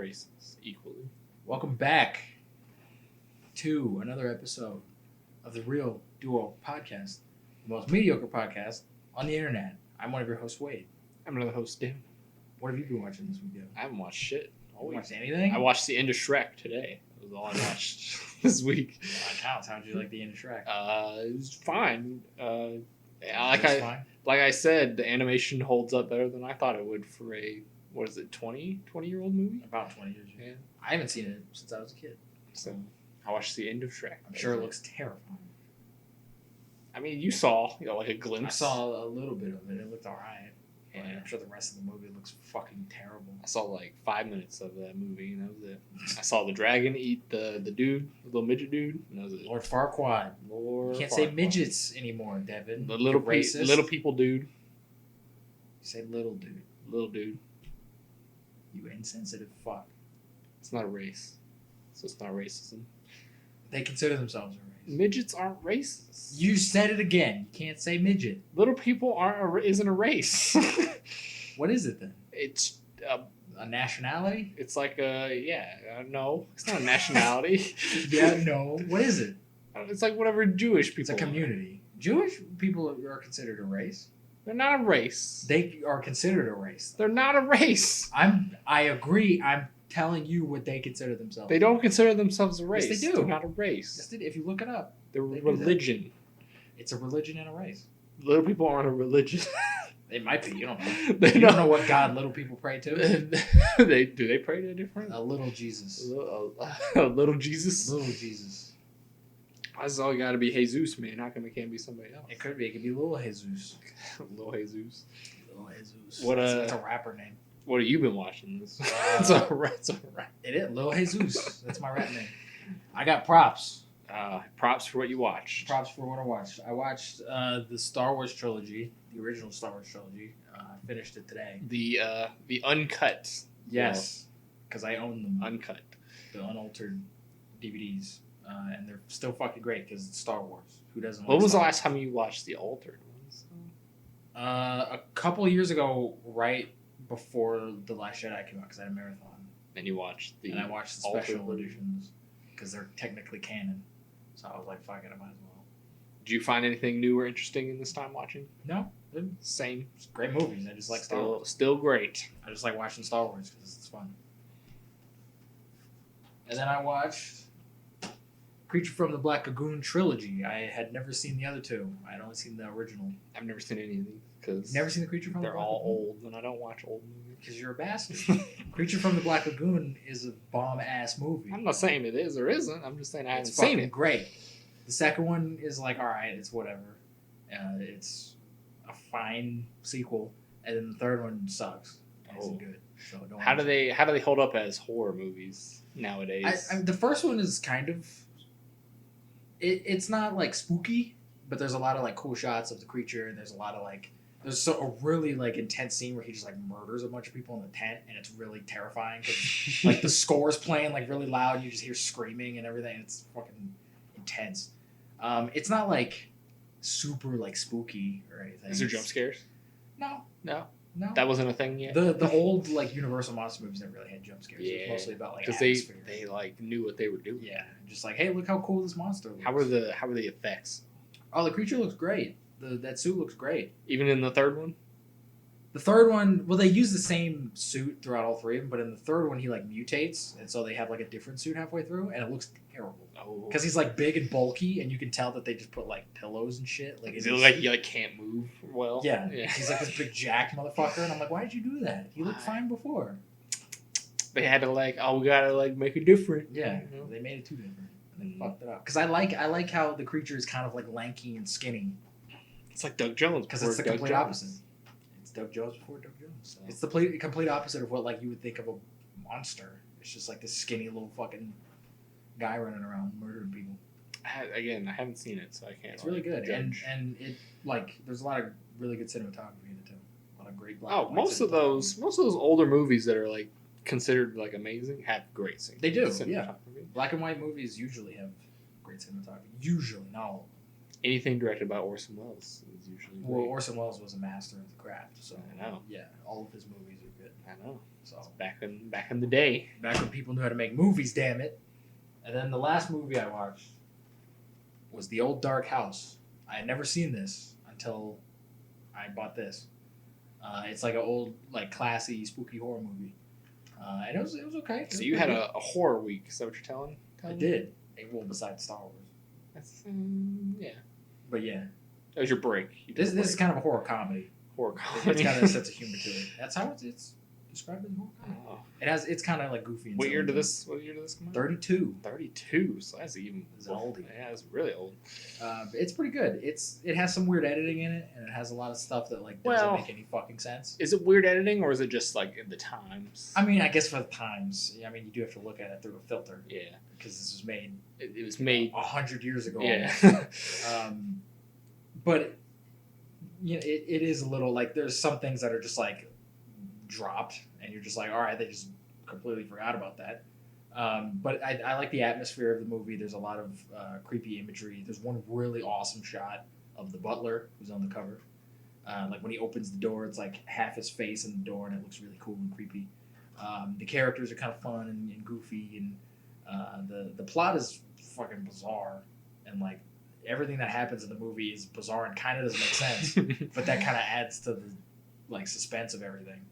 races equally. Welcome back to another episode of the Real Duo Podcast, the most mediocre podcast on the internet. I'm one of your hosts, Wade. I'm another host, Devin. What have you been watching this weekend? I haven't watched shit. You watched anything? I watched the end of Shrek today. That was all I watched this week. That counts. How did you like the end of Shrek? It was fine. Fine? Like I said, the animation holds up better than I thought it would for a 20-year-old movie? About 20 years. Yeah. I haven't seen it since I was a kid. So I watched the end of Shrek. I'm sure it looks terrifying. I mean, you saw, like a glimpse. I saw a little bit of it. It looked alright. Yeah. I'm sure the rest of the movie looks fucking terrible. I saw like 5 minutes of that movie, and that was it. I saw the dragon eat the dude, the little midget dude, and that was it. Lord Farquaad. Lord You can't Farquaad. say midgets anymore, Devin. The little You're racist. little people dude. You say little dude. Little dude. You insensitive fuck. It's not a race, so it's not racism. They consider themselves a race. Midgets aren't racist. You said it again. You can't say midget. Little people isn't a race. What is it then? It's A nationality? it's like no, it's not a nationality. Yeah, no. What is it? It's like whatever Jewish people. It's a community. Jewish people are considered a race. They're not a race. They are considered a race. They're not a race. I agree. I'm telling you what they consider themselves. They don't consider themselves a race. Yes, they do. They're not a race. Yes, if you look it up, They're they do religion. it's a religion and a race. Little people aren't a religion. It might be. You don't know. They You don't know what God little people pray to. They pray to different. A little Jesus. A little Jesus. Little Jesus. That's all got to be Jesus, man. How come it can't be somebody else? It could be. It could be Little Jesus. Little Jesus. Little Jesus. What, It's a rapper name. What have you been watching? It's all right. It's all right. It is Lil Jesus. That's my rap name. I got props. Props for what you watched. Props for what I watched. I watched the Star Wars trilogy, the original Star Wars trilogy. I finished it today. The uncut. Yes, because I own them. Uncut. The unaltered DVDs, and they're still fucking great because it's Star Wars. Who doesn't? When like was the Star last time you watched the altered ones? A couple years ago, right before The Last Jedi came out, because I had a marathon. And you watched the. And I watched the altered special version. editions because they're technically canon. So I was like, fuck it, I might as well. Did you find anything new or interesting in this time watching? No, Same. it's great movies. I just like Star Wars. Still great. I just like watching Star Wars because it's fun. And then I watched Creature from the Black Lagoon trilogy. I had never seen the other two. I had only seen the original. I've never seen any of these because Never seen the Creature from the they're Black all Lagoon? old, and I don't watch old movies. Because you're a bastard. Creature from the Black Lagoon is a bomb-ass movie. I'm not saying it is or isn't. I'm just saying I haven't It's seen fucking it. great. The second one is like, all right, it's whatever. It's a fine sequel, and then the third one sucks. And Oh. Isn't good. So don't. How do they hold up as horror movies nowadays? The first one is kind of. It's not like spooky, but there's a lot of like cool shots of the creature, and there's a lot of like. There's a really like intense scene where he just like murders a bunch of people in the tent, and it's really terrifying because like the score's playing like really loud, and you just hear screaming and everything. And it's fucking intense. It's not like super like spooky or anything. Is there jump scares? No, No, no. that wasn't a thing yet. The old like Universal monster movies never really had jump scares. It Yeah, was mostly about like because atmosphere. they like knew what they were doing. Yeah, just like, hey, look how cool this monster looks. How were the effects? Oh, the creature looks great. That suit looks great. Even in the third one? The third one, well, they use the same suit throughout all three of them, but in the third one, he like mutates, and so they have like a different suit halfway through, and it looks terrible Oh, because he's like big and bulky, and you can tell that they just put like pillows and shit. Like, does it look like he like can't move well? yeah, he's like this big jacked motherfucker, and I'm like, why did you do that? He looked Why? fine before. They had to like, we gotta like make it different. Yeah, You know? they made it too different. And they fucked it up. Because I like how the creature is kind of like lanky and skinny. It's like Doug Jones. Because before it's the Doug complete Jones. opposite. It's Doug Jones before Doug Jones. So. It's the complete opposite of what like you would think of a monster. It's just like this skinny little fucking guy running around murdering people. I haven't seen it, so I can't. It's really good, judge. and it like there's a lot of really good cinematography in it too. A lot of great black. Oh, and white most of cinematography. those older movies that are like considered like amazing have great cinematography. They do, yeah. Black and white movies usually have great cinematography. Usually, not all of them. Anything directed by Orson Welles is usually Well, great. Orson Welles was a master of the craft, so I know. yeah, all of his movies are good. I know. So back in the day. Back when people knew how to make movies, damn it. And then the last movie I watched was The Old Dark House. I had never seen this until I bought this. It's like an old, like classy, spooky horror movie. And it was okay. So you had a horror week. Is that what you're telling I did. Well, besides Star Wars. That's yeah. But yeah. That was your break. This is kind of a horror comedy. Horror comedy. It's got a sense of humor to it. That's how it's described as horror comedy. Oh. It's kind of like goofy. What year did this come out? 32. 32. So that's even oldie. Yeah, it's really old. It's pretty good. It has some weird editing in it, and it has a lot of stuff that like doesn't make any fucking sense. Is it weird editing, or is it just like in the times? I mean, I guess for the times. I mean, you do have to look at it through a filter. Yeah. Because this was made. It was made 100 years ago. Yeah. But you know, it is a little like there's some things that are just like dropped, and you're just like, all right, they just completely forgot about that. But I like the atmosphere of the movie. There's a lot of creepy imagery. There's one really awesome shot of the butler who's on the cover. Like when he opens the door, it's like half his face in the door, and it looks really cool and creepy. The characters are kind of fun and goofy, and the plot is fucking bizarre, and like everything that happens in the movie is bizarre and kind of doesn't make sense. But that kind of adds to the like suspense of everything.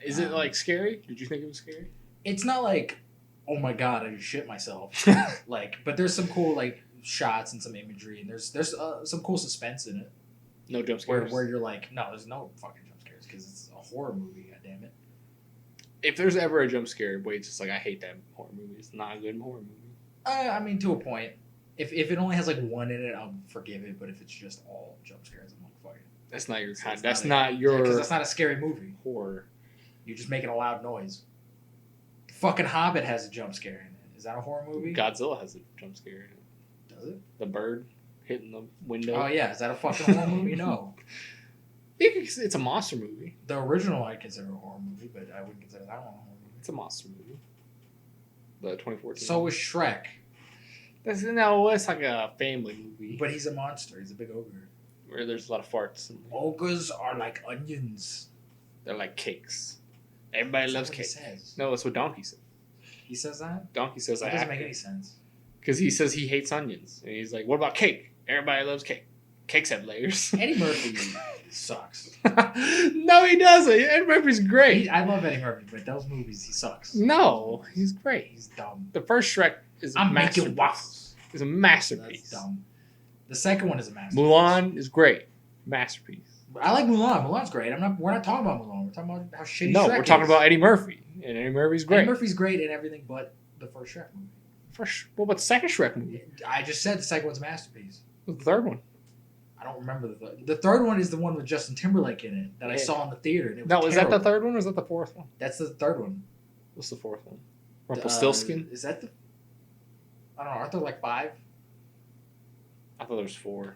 Is it like scary? Did you think it was scary? It's not like, oh my god, I just shit myself. Like, but there's some cool like shots and some imagery, and there's some cool suspense in it. No jump scares. Where you're like, no, there's no fucking jump scares because it's a horror movie. God damn it. If there's ever a jump scare, Wade's just like, I hate that horror movie. It's not a good horror movie. I mean, to a point. If it only has like one in it, I'll forgive it. But if it's just all jump scares, I'm like, fuck it. That's not your So kind. That's not your. Because that's not a scary movie. Horror. You're just making a loud noise. The fucking Hobbit has a jump scare in it. Is that a horror movie? Godzilla has a jump scare in it. Does it? The bird hitting the window. Oh yeah, is that a fucking horror movie? No. It's a monster movie. The original I'd consider a horror movie, but I wouldn't consider that one a horror movie. It's a monster movie. The 2014. So is Shrek. It's like a family movie. But he's a monster. He's a big ogre. Where there's a lot of farts. And Ogres are like onions. they're like cakes. Everybody loves cake. Says. No, that's what Donkey says. He says that? Donkey says that. Doesn't make any sense. Because he says he hates onions. And he's like, what about cake? Everybody loves cake. Cakes have layers. Eddie Murphy sucks. No, he doesn't. Eddie Murphy's great. I love Eddie Murphy, but those movies, he sucks. No, he's great. He's dumb. The first Shrek is a masterpiece. Making waffles. It's a masterpiece. That's dumb. The second one is a masterpiece. Mulan is great. Masterpiece. I like Mulan. Mulan's great. We're not talking about Mulan. We're talking about how shitty No, Shrek we're talking is. about Eddie Murphy. And Eddie Murphy's great. Eddie Murphy's great in everything but the first Shrek movie. What about the second Shrek movie? I just said the second one's a masterpiece. What's the third one? I don't remember the third. The third one is the one with Justin Timberlake in it that I saw in the theater. And it was no, is that the terrible. third one or is that the fourth one? That's the third one. What's the fourth one? Rumpelstiltskin? Is that the... I don't know. Aren't there like 5? I thought there was 4.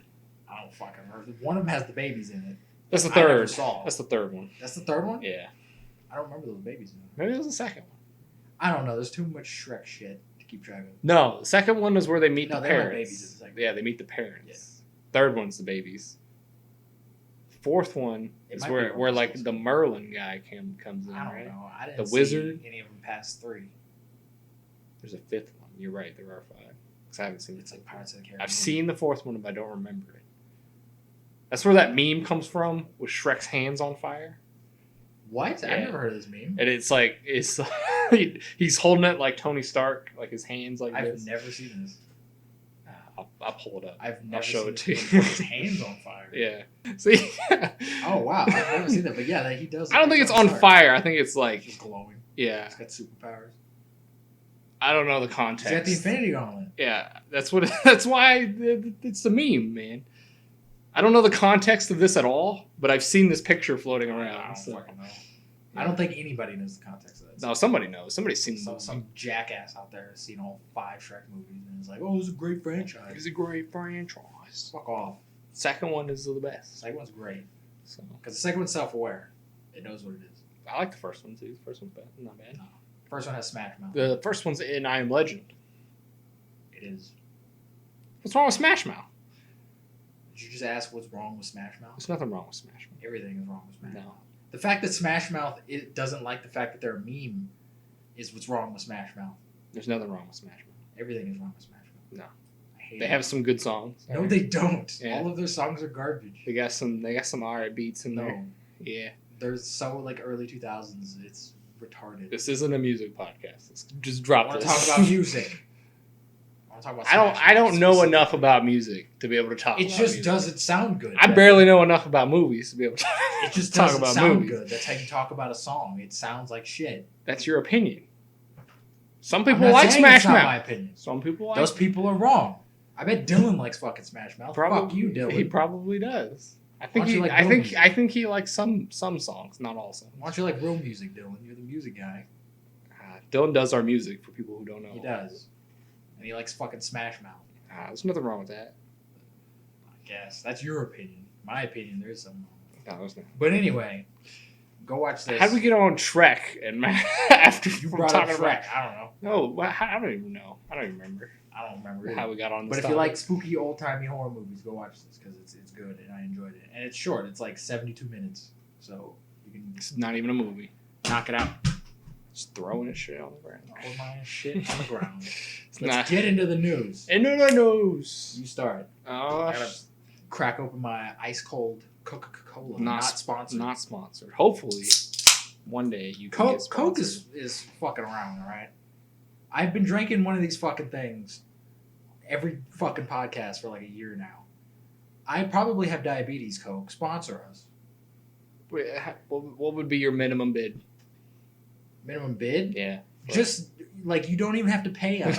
I don't fucking remember. One of them has the babies in it. That's the I never third. saw. That's the third one. That's the third one? Yeah. I don't remember those babies in it. Maybe it was the second one. I don't know. There's too much Shrek shit to keep track of. No, the second one is where they meet the they weren't parents. babies in the second Yeah, they meet the parents. Yeah. Third one's the babies. Fourth one It is might where be like the Merlin guy comes in, I don't right? know. I didn't The see wizard? any of them past 3. There's a 5th one. You're right, there are 5. Because I haven't seen It's it. like Pirates of the Caribbean. I've seen the 4th one, but I don't remember it. That's where that meme comes from, with Shrek's hands on fire. What? Yeah. I've never heard of this meme. And it's like, he's holding it like Tony Stark, like his hands like I've this. never seen this. I'll pull it up. I've never I'll show seen it to you. his hands on fire. Yeah. See? Oh, wow. I've never seen that. But yeah, he does. I don't think it's on fire. I think it's like, Just glowing. yeah. It's got superpowers. I don't know the context. He's got the Infinity Gauntlet. Yeah, that's why it's the meme, man. I don't know the context of this at all, but I've seen this picture floating around. I don't so. fucking know. I don't think anybody knows the context of that. No, somebody knows. Somebody's seen Some jackass out there has seen all 5 Shrek movies and is like, oh, it's a great franchise. It's a great franchise. Fuck off. Second one is the best. The second one's great. So Because the second one's self-aware. It knows what it is. I like the first one too. The first one's bad. Not bad. No. First one has Smash Mouth. The first one's in I Am Legend. It is. What's wrong with Smash Mouth? Did you just ask what's wrong with Smash Mouth? There's nothing wrong with Smash Mouth. Everything is wrong with Smash Mouth. No. The fact that Smash Mouth doesn't like the fact that they're a meme is what's wrong with Smash Mouth. There's nothing wrong with Smash Mouth. Everything is wrong with Smash Mouth. No. I hate They it. have some good songs. No, they don't. Yeah. All of their songs are garbage. They got some alright beats in there. No. Yeah. They're so like early 2000s. It's retarded. This isn't a music podcast. Let's just drop I want this. to talk about music. I want to talk about I don't know enough about music to be able to talk It about just music. doesn't sound good. I barely know enough about movies to be able to It just talk doesn't about sound movies. good. That's how you talk about a song. It sounds like shit. That's your opinion. Some I'm people not like saying Smash it's not Mouth. my opinion. Some people like Those people are wrong. I bet Dylan likes fucking Smash Mouth. Fuck you, Dylan. He probably does. I think Why don't you he. like I real think. music? I think he likes some songs, not all songs. Why don't you like real music, Dylan? You're the music guy. Dylan does our music for people who don't know. He does. And he likes fucking Smash Mouth. There's nothing wrong with that. I guess. That's your opinion. My opinion, there's some. No, there's not. But anyway, go watch this. How did we get on Trek and after You we're brought up talking Shrek. about? I don't know. No, I don't even know. I don't even remember I don't remember. how we got on this. But if you topic. like spooky old timey horror movies, go watch this because it's good and I enjoyed it. And it's short. It's like 72 minutes, so you can it's not even a movie. knock it out. Just throwing it shit on the ground. Pour my shit on the ground. It's Let's not. get into the news. Into the news. You start. Oh, I gotta crack open my ice cold Coca-Cola. Not sponsored. Not sponsored. Hopefully, one day you can get Coke sponsored. is fucking around, all right? I've been drinking one of these fucking things every fucking podcast for like a year now. I probably have diabetes, Coke. Sponsor us. Wait, what would be your minimum bid? Minimum bid? Yeah. Just, like, you don't even have to pay us.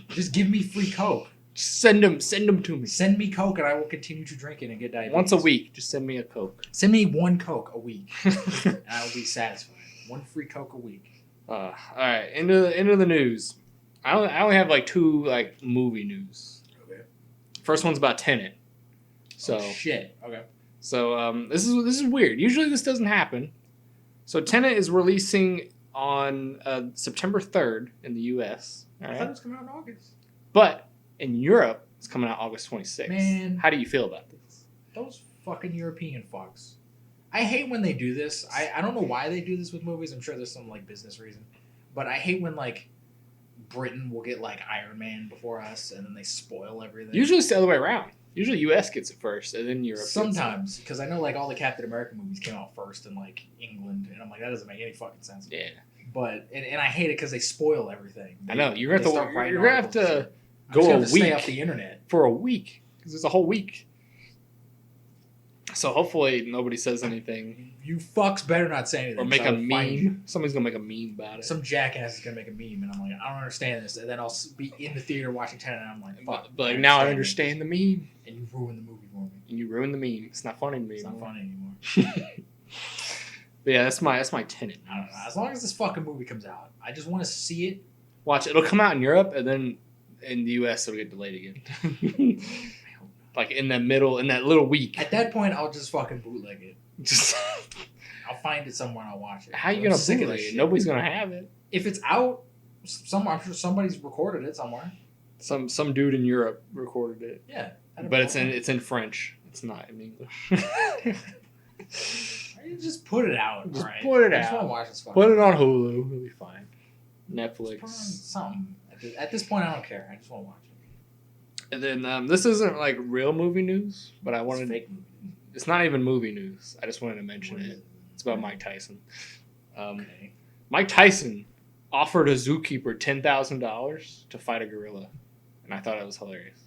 Just give me free Coke. Send them to me. Send me Coke and I will continue to drink it and get diabetes. Once a week, just send me a Coke. Send me one Coke a week and I will be satisfied. One free Coke a week. All right, into the news. I only have like two like movie news. Okay. First one's about Tenet. So shit. Okay. So this is weird. Usually this doesn't happen. So Tenet is releasing on September 3rd in the U.S. All I right? thought it was coming out in August. But in Europe, it's coming out August 26th. Man. How do you feel about this? Those fucking European fucks. I hate when they do this. I don't know why they do this with movies. I'm sure there's some like business reason. But I hate when like Britain will get like Iron Man before us and then they spoil everything. Usually it's the other way around. Usually U.S. gets it first, and then Europe. Sometimes, because I know like all the Captain America movies came out first in like England, and I'm like that doesn't make any fucking sense. Yeah. But and I hate it because they spoil everything. I know you're They gonna start have writing to. You're gonna have articles. to I'm go just a gonna stay week off the internet. for a week because it's a whole week. So hopefully nobody says anything You fucks better not say anything. or make so a I will find you. meme. Somebody's gonna make a meme about it. Some jackass is gonna make a meme, and I'm like, I don't understand this. And then I'll be in the theater watching Tenet, and I'm like, fuck. But like, now I understand the meme, And you ruined the movie for me. and you ruined the meme. It's not funny to me. It's not anymore. funny anymore. But yeah, that's my Tenet. I don't know. As long as this fucking movie comes out, I just want to see it. Watch, it'll come out in Europe, and then in the U.S. it'll get delayed again. I hope not. Like in the middle, in that little week. At that point, I'll just fucking bootleg it. Just I'll find it somewhere and I'll watch it. how you I'm gonna sick of bootleg this it? shit. Nobody's gonna have it. If it's out, I'm sure somebody's recorded it somewhere. Some dude in Europe recorded it, Yeah. but it's in French. It's not in English. Just put it out. Just alright? put it I just out. want to watch this fucking Put it on Hulu. It'll be fine. Put on Netflix. something. At this point, I don't care. I just want to watch it. And then this isn't like real movie news, but I It's wanted. fake movie. It's not even movie news. I just wanted to mention What is it. It's about Mike Tyson. Okay. Mike Tyson offered a zookeeper $10,000 to fight a gorilla, and I thought it was hilarious.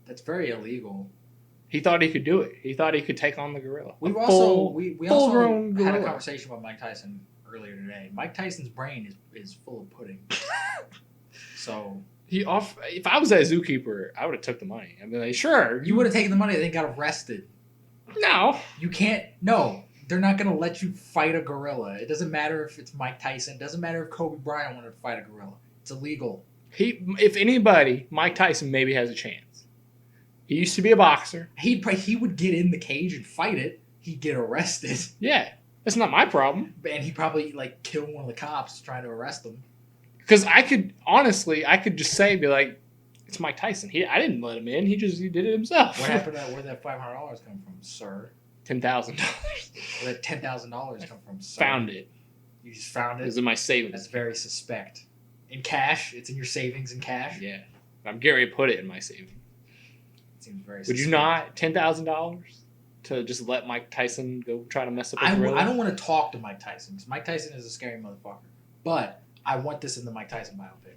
That's very illegal. He thought he could do it. He thought he could take on the gorilla. We've A also full- we full-grown also had a gorilla. conversation about Mike Tyson earlier today. Mike Tyson's brain is full of pudding. So If I was that zookeeper, I would have took the money. I'd be like, sure. you would have taken the money and then got arrested. No. You can't. No, they're not going to let you fight a gorilla. It doesn't matter if it's Mike Tyson. It doesn't matter if Kobe Bryant wanted to fight a gorilla. It's illegal. If anybody, Mike Tyson maybe has a chance. He used to be a boxer. He would get in the cage and fight it. He'd get arrested, Yeah, that's not my problem. and he'd probably like kill one of the cops trying to arrest him. Because I could just be like, it's Mike Tyson. I didn't let him in. He did it himself. What happened? Where'd that $500 come from, sir? $10,000. Where did $10,000 come from? Found it. You just found it? It was in my savings. That's very suspect. In cash? It's in your savings in cash? Yeah. I'm Gary put it in my savings. It seems very Would suspect. you not $10,000 to just let Mike Tyson go try to mess up a gorilla? I don't want to talk to Mike Tyson because Mike Tyson is a scary motherfucker. But I want this in the Mike Tyson biopic.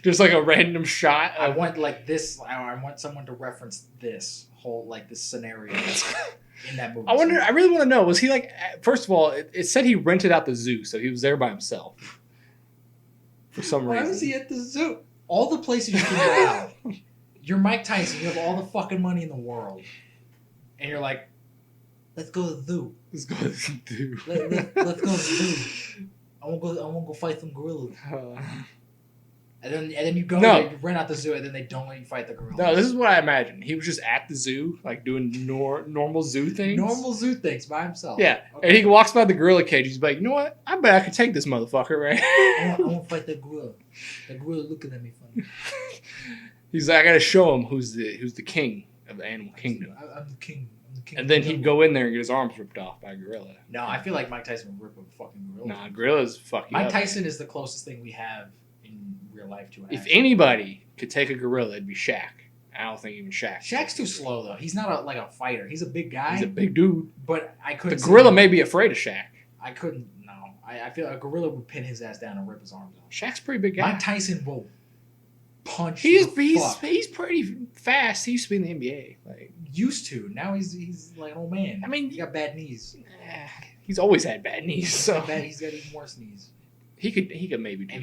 Just like a random shot. I want like this. I want someone to reference this whole this scenario in that movie. I really want to know. Was he like? First of all, it said he rented out the zoo, so he was there by himself. For some reason. Why was he at the zoo? All the places you can go out. You're Mike Tyson. You have all the fucking money in the world, and you're like, let's go to the zoo. Let's go to the zoo. Let's go to the zoo. I want to go fight some gorillas. And then you go there, you rent out the zoo, and then they don't let you fight the gorillas. No, this is what I imagined. He was just at the zoo, like doing normal zoo things. Normal zoo things by himself. Yeah, okay. And he walks by the gorilla cage. He's like, you know what? I bet I could take this motherfucker, right? I want to fight that gorilla. That gorilla looking at me funny. He's like, I gotta show him who's the king of the animal kingdom. I'm the king. And then he'd go in there and get his arms ripped off by a gorilla. No, I feel like Mike Tyson would rip a fucking gorilla. Nah, gorillas fuck you Mike up. Tyson is the closest thing we have in real life to an If action. anybody could take a gorilla, it'd be Shaq. I don't think even Shaq. Shaq's too slow though. He's not like a fighter. He's a big guy. He's a big dude. But I couldn't. The gorilla may be afraid of Shaq. I couldn't. No, I feel a gorilla would pin his ass down and rip his arms off. Shaq's a pretty big guy. Mike Tyson will punch. He's pretty fast. He used to be in the NBA. Like used to. Now he's like an old man. I mean, he got bad knees. He's always had bad knees. So he's got even worse knees. He could maybe do.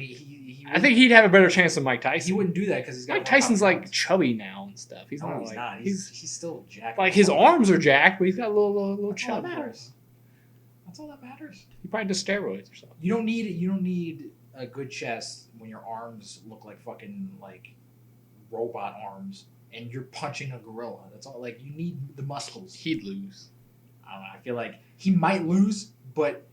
And I think he'd have a better chance than Mike Tyson. He wouldn't do that because he's got. Mike Tyson's like chubby now and stuff. He's no, not. He's like, not. He's still jacked. Like his arms are jacked, but he's got a little That's all chub. that matters. That's all that matters. He probably does steroids or something. You don't need a good chest when your arms look like fucking like robot arms and you're punching a gorilla. That's all. Like you need the muscles. He'd lose. I don't know. I feel like he might lose, but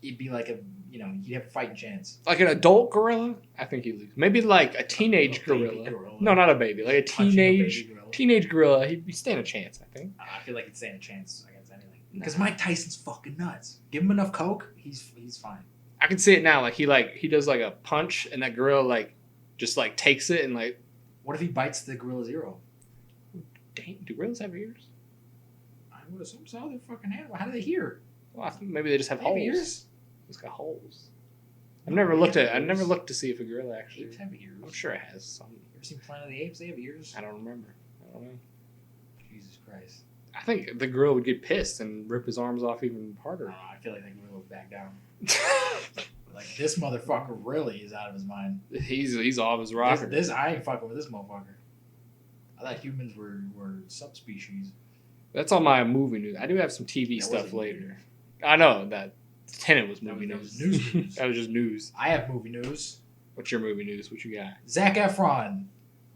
it'd be like you'd have a fighting chance. Like an adult gorilla, I think he'd lose. Maybe like a teenage gorilla. No, not a baby. Like a teenage gorilla. He'd stand a chance, I think. I feel like he'd stand a chance against anything. Because Mike Tyson's fucking nuts. Give him enough coke, he's fine. I can see it now. Like he does like a punch, and that gorilla just takes it and like. What if he bites the gorilla's ear off? Dang, do gorillas have ears? I would assume so. They're fucking animal. How do they hear? Well, I think maybe they just have holes. Ears? It's got holes. I never looked to see if a gorilla actually. Apes have ears. I'm sure it has some. You ever seen Planet of the Apes? They have ears. I don't remember. I don't know. Jesus Christ. I think the gorilla would get pissed and rip his arms off even harder. I feel like the gorilla would back down. Like this motherfucker really is out of his mind. He's off his rocker. This I ain't fucking with this motherfucker. I thought humans were subspecies. That's on my movie news. I do have some TV stuff later. I know that Tenet was movie news. News. That was just news. I have movie news. What's your movie news? What you got? Zac Efron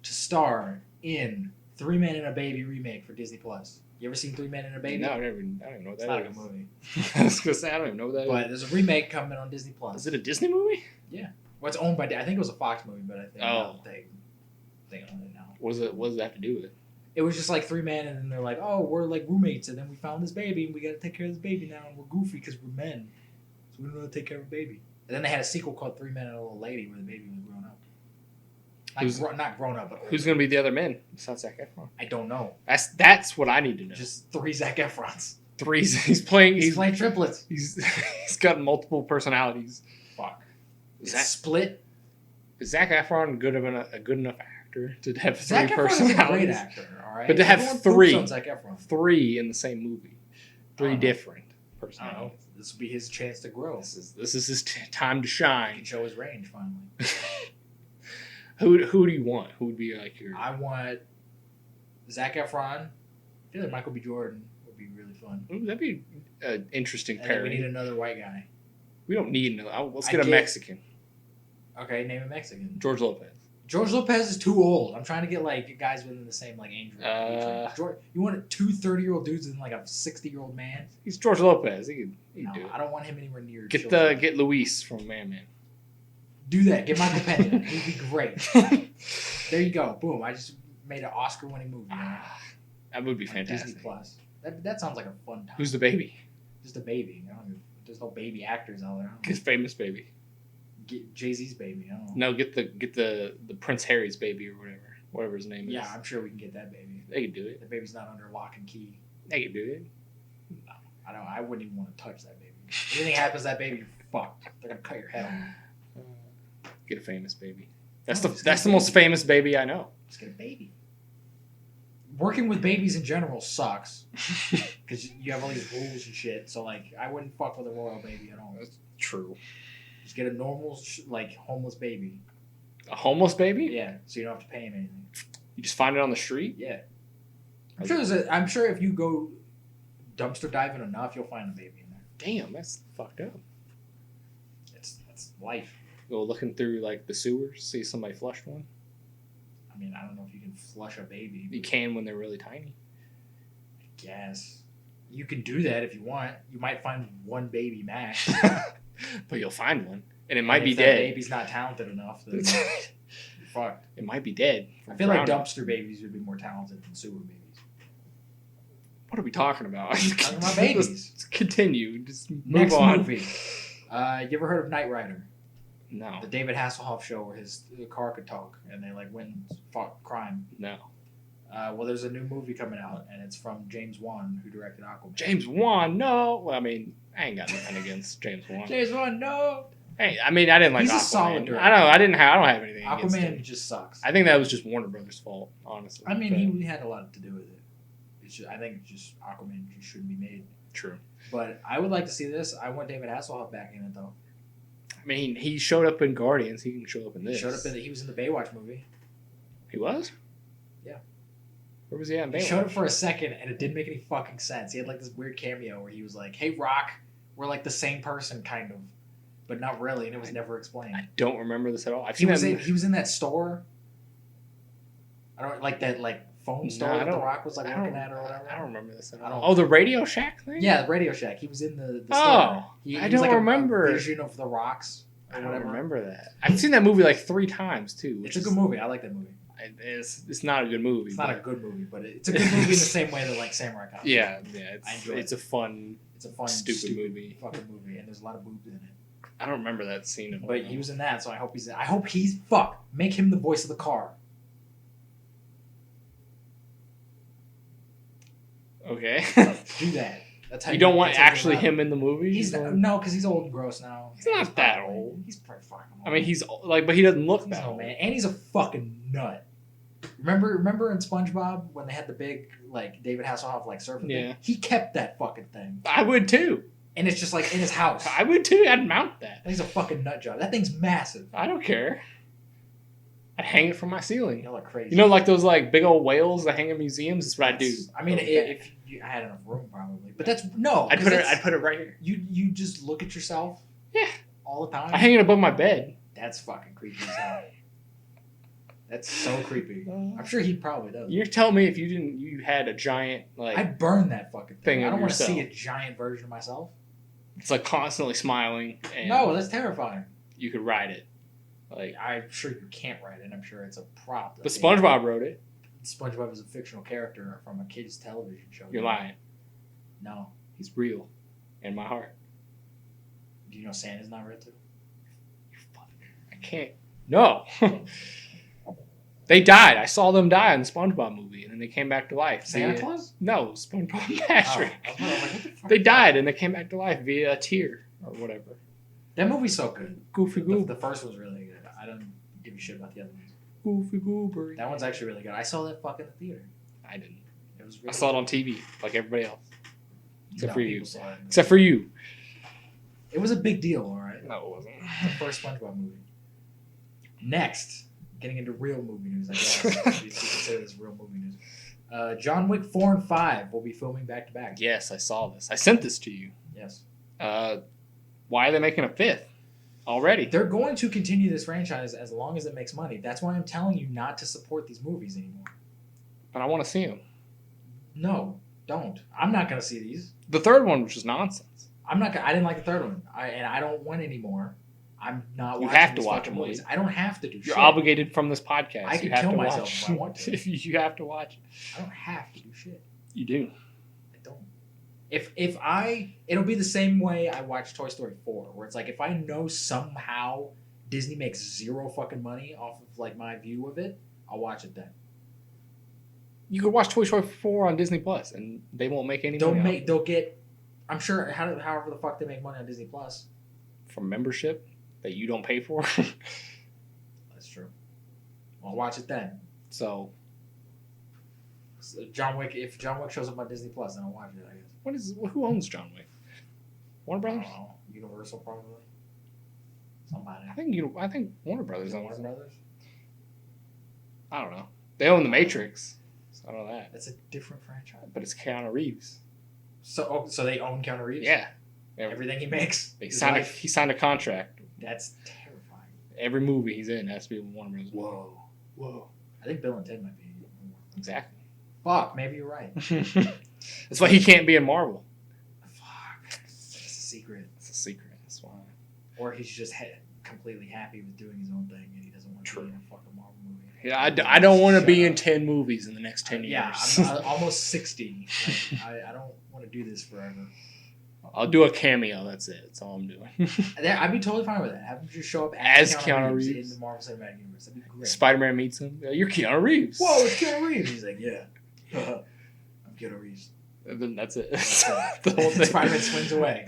to star in 3 Men and a Baby remake for Disney Plus. You ever seen 3 Men and a Baby? No, I don't even know what that is. It's not a good movie. I was gonna say I don't even know what that But there's a remake coming on Disney Plus. is. Is it a Disney movie? Yeah. Well, it's owned by. I think it was a Fox movie, but I think they own it now. What does that have to do with it? It was just like 3 men, and then they're like, "Oh, we're like roommates, and then we found this baby, and we got to take care of this baby now, and we're goofy because we're men, so we don't know how to take care of a baby." And then they had a sequel called 3 Men and a Little Lady, where the baby was grown up. Not grown up, but older. Who's gonna be the other men besides Zac Efron? I don't know. That's what I need to know. Just 3 Zac Efrons. 3. He's playing triplets. He's got multiple personalities. Fuck. Is Split. Is Zac Efron a good enough actor to have 3 Zac personalities? Efron is a great actor, all right. But to have Everyone poops on Zac Efron. 3 in the same movie, 3 different I don't know. personalities. This will be his chance to grow. This is his time to He shine. can show his range finally. Who do you want? Who would be like your? I want Zac Efron. I feel like Michael B. Jordan would be really fun. Ooh, that'd be an interesting And then pairing. we need another white guy. We don't need another. Let's get a Mexican. Okay, name a Mexican. George Lopez. George Lopez is too old. I'm trying to get like guys within the same like age range. You want 2 30-year-old dudes and like a 60-year-old man? He's George Lopez. He could do it. I don't want him anywhere near. Get Luis from Man Man. Do that. Get Michael Pena. He'd be great. There you go. Boom. I just made an Oscar-winning movie. That would be fantastic. Disney Plus. That sounds like a fun time. Who's the baby? Just a baby. There's no baby actors out there. His famous baby. Get Jay-Z's baby. I don't know. No, get the Prince Harry's baby or whatever his name is. Yeah, I'm sure we can get that baby. They could do it. The baby's not under lock and key. They could do it. No, I wouldn't even want to touch that baby. If anything happens to that baby, you're fucked. They're gonna cut your head off. Get a famous baby. That's the most famous baby I know. Just get a baby. Working with babies in general sucks because you have all these rules and shit. So like, I wouldn't fuck with a royal baby at all. That's true. Just get a normal homeless baby. A homeless baby? Yeah, so you don't have to pay him anything. You just find it on the street? Yeah. I'm sure if you go dumpster diving enough, you'll find a baby in there. Damn, that's fucked up. That's life. Go looking through like the sewers, see somebody flushed one. I mean, I don't know if you can flush a baby. You can when they're really tiny. I guess. You can do that if you want. You might find one baby max. But you'll find one. And it might be dead. If that baby's not talented enough, then you're fucked. It might be dead. I feel like dumpster babiys would be more talented than sewer babies. What are we talking about? Talking about babies. Let's continue. Just move Next on. movie. You ever heard of Knight Rider? No. The David Hasselhoff show where his car could talk and they like went and fought crime. No. Well, there's a new movie coming out and it's from James Wan, who directed Aquaman. James Wan, no. Well, I mean, I ain't got nothing against James Wan. James Wan, no. Hey, I mean, I didn't like He's Aquaman. a solid director. I don't have anything against him. Aquaman just sucks. I think that was just Warner Brothers' fault, honestly. I mean, he had a lot to do with it. I think just Aquaman just shouldn't be made. True. But I would like to see this. I want David Hasselhoff back in it though. I mean, he showed up in Guardians. He can show up in this. He was in the Baywatch movie. He was? Yeah. Where was he at in Baywatch? He showed up for a second, and it didn't make any fucking sense. He had like this weird cameo where he was like, "Hey, Rock, we're like the same person, kind of, but not really," and it was never explained. I don't remember this at all. He was in that store. I don't like that phone store that The Rock was working at or whatever. I don't remember this at all. Oh, the Radio Shack thing? Yeah, the Radio Shack. He was in the store. I don't remember. A vision of The Rock's. I don't remember that. I've seen that movie like 3 times too. It's a good movie. I like that movie. It's not a good movie. It's not a good movie, but it's a good movie in the same way that like Samurai Cop. Yeah. It's a fun, stupid movie. Fucking movie, and there's a lot of boobs in it. I don't remember that scene at all. But he was in that, so I hope he's make him the voice of the car. Okay. Do that. That's how you don't want actually him in the movie? No, because he's old and gross now. He's not that old. He's pretty fucking old. I mean, he's like, but he doesn't look that old. Man. And he's a fucking nut. Remember in SpongeBob when they had the big David Hasselhoff surfing thing? He kept that fucking thing. I would too. And it's just in his house. I would too. I'd mount that. He's a fucking nut job. That thing's massive. I don't care. I'd hang it from my ceiling. Y'all are crazy. You know, like those big old whales that hang in museums. That's what I do. I mean, if I had enough room, probably. But that's no. I'd put it right here. You just look at yourself. Yeah. All the time. I hang it above my bed. That's fucking creepy as hell. That's so creepy. I'm sure he probably does. You're telling me if you had a giant I'd burn that fucking thing. I don't want to yourself. see a giant version of myself. It's constantly smiling. And no, that's terrifying. You could ride it. I'm sure you can't write it. I'm sure it's a prop. But SpongeBob wrote it. SpongeBob is a fictional character from a kid's television show. You're lying. No. He's real. In my heart. Do you know Santa's not real too? I can't. No. They died. I saw them die in the SpongeBob movie, and then they came back to life. Santa Claus? No, SpongeBob and Patrick. Oh, they died, and they came back to life via a tear or whatever. That movie's so good. Goofy Goober. The first one's really good. I don't give a shit about the other ones. Goofy Goober. That one's actually really good. I saw that fucking in the theater. I didn't. It was. Really I saw it on TV like everybody else, except for you. Except for you. It was a big deal, all right. No, it wasn't. The first SpongeBob movie. Next, getting into real movie news. I guess if you consider this real movie news. John Wick 4 and 5 will be filming back to back. Yes, I saw this. I sent this to you. Yes. Why are they making a 5th already? They're going to continue this franchise as long as it makes money. That's why I'm telling you not to support these movies anymore. But I want to see them. No, don't. I'm not going to see these. The third one was just nonsense. I didn't like the third one. I don't want any more. I'm not You watching have to these watch fucking them, movies. Lee. I don't have to do shit. You're obligated from this podcast. I You could have kill to myself watch. if I want to. You have to watch. I don't have to do shit. You do. I don't. It'll be the same way I watch Toy Story 4, where it's like if I know somehow Disney makes zero fucking money off of like my view of it, I'll watch it then. You could watch Toy Story 4 on Disney Plus, and they won't make any money. They'll get. I'm sure however the fuck they make money on Disney Plus. From membership that you don't pay for. That's true. I'll watch it then. So John Wick. If John Wick shows up on Disney Plus, then I'll watch it. I guess. Who owns John Wick? Warner I Brothers. don't know. Universal probably. Somebody. I think Warner Brothers owns Warner it. Brothers. I don't know. They own The Matrix. So I don't know that. That's a different franchise. But it's Keanu Reeves. So they own Keanu Reeves. Yeah. Everything he makes. He signed a contract. That's terrifying. Every movie he's in has to be with Warner Brothers. Whoa. I think Bill and Ted might be. Exactly. Fuck, maybe you're right. That's why he can't be in Marvel. Fuck. It's a secret. It's a secret. That's why. Or he's just completely happy with doing his own thing and he doesn't want to be in a fucking Marvel movie. Yeah, I don't want to be in 10 movies in the next 10 years. Yeah, I'm almost 60. Like, I don't want to do this forever. I'll do a cameo. That's it. That's all I'm doing. I'd be totally fine with that. Have him just show up as Keanu Reeves in the Marvel Cinematic Universe. That'd be great. Spider-Man meets him. You're Keanu Reeves. Whoa, it's Keanu Reeves. He's like, yeah. I'm Keanu Reeves. And then that's it. The whole thing. Spider-Man swings away.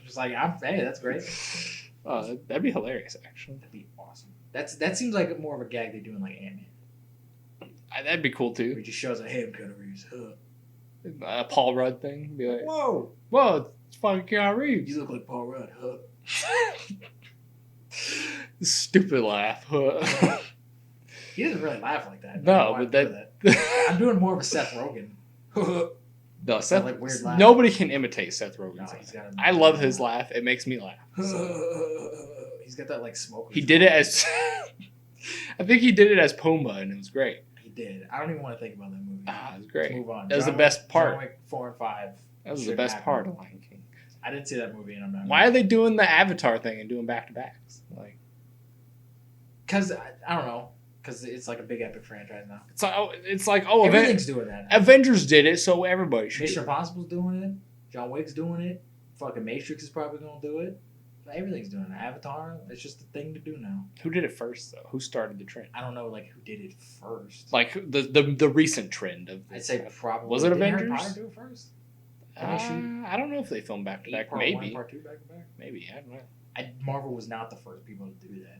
Just like, hey, that's great. Oh, that'd be hilarious, actually. That'd be awesome. That seems like more of a gag they do in like Ant-Man. That'd be cool, too. Where he just shows like, hey, I'm Keanu Reeves. A Paul Rudd thing. Be like, whoa, it's fucking Keanu Reeves. You look like Paul Rudd. Stupid laugh. He doesn't really laugh like that. No, but that... I'm doing more of a Seth Rogen. No, Seth, like weird laugh. Nobody can imitate Seth Rogen's laugh. I love his laugh. It makes me laugh. So. He's got that like smoke. He did it as... I think he did it as Pumbaa, and it was great. He did. I don't even want to think about that movie. It was great. Let's move on. That was the best part. John Wick 4 and 5. That was the best part of Lion King. I didn't see that movie, and I'm not. Why are they doing the Avatar thing and doing back-to-backs? Like, because I don't know. Because it's like a big epic franchise now. It's like everything's doing that now. Avengers did it, so everybody should. Mission Impossible's doing it. John Wick's doing it. Fucking Matrix is probably gonna do it. Everything's doing it. Avatar, it's just a thing to do now. Who did it first, though? Who started the trend? I don't know, like who did it first. Like the recent trend of. I'd say probably. Was it Avengers? Did Harry Potter do it first? I don't know if they filmed back to back. Part Maybe. 1, part 2 back to back. Maybe, I don't know. Marvel was not the first people to do that.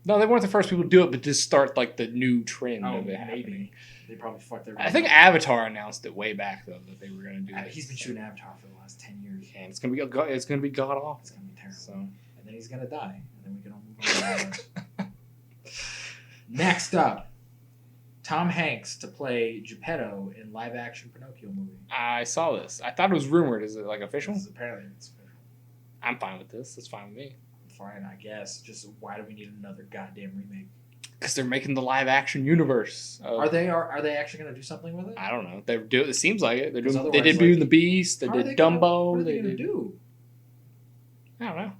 No, they weren't the first people to do it, but just start like the new trend of it happening. Maybe. They probably fucked their. I think Avatar announced it way back though that they were going to do it. He's been shooting Avatar for the last 10 years. And it's going to be god awful. It's going to be terrible. So. And then he's going to die. And then we can all move on. Next up, Tom Hanks to play Geppetto in live-action Pinocchio movie. I saw this. I thought it was rumored. Is it like official? Apparently it's official. I'm fine with this. It's fine with me. Fine, I guess. Just why do we need another goddamn remake? Because they're making the live-action universe. Are they actually going to do something with it? I don't know. It seems like it. They did like, Beauty and the Beast. They did Dumbo. What are they going to do? I don't know.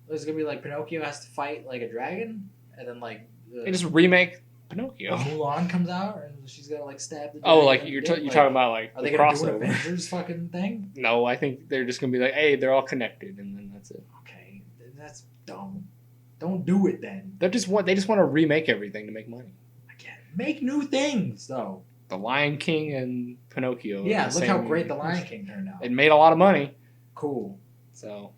It's going to be like Pinocchio has to fight like a dragon, and then like they just remake Pinocchio. Mulan comes out, and she's got to like stab the dragon. Oh, like you're talking about like are they going to do an Avengers fucking thing? No, I think they're just going to be like, hey, they're all connected, and then that's it. Okay, that's dumb. Don't do it then. They just want to remake everything to make money. I can't make new things though. The Lion King and Pinocchio. Yeah, look how great The Lion King turned out. It made a lot of money. Cool. So.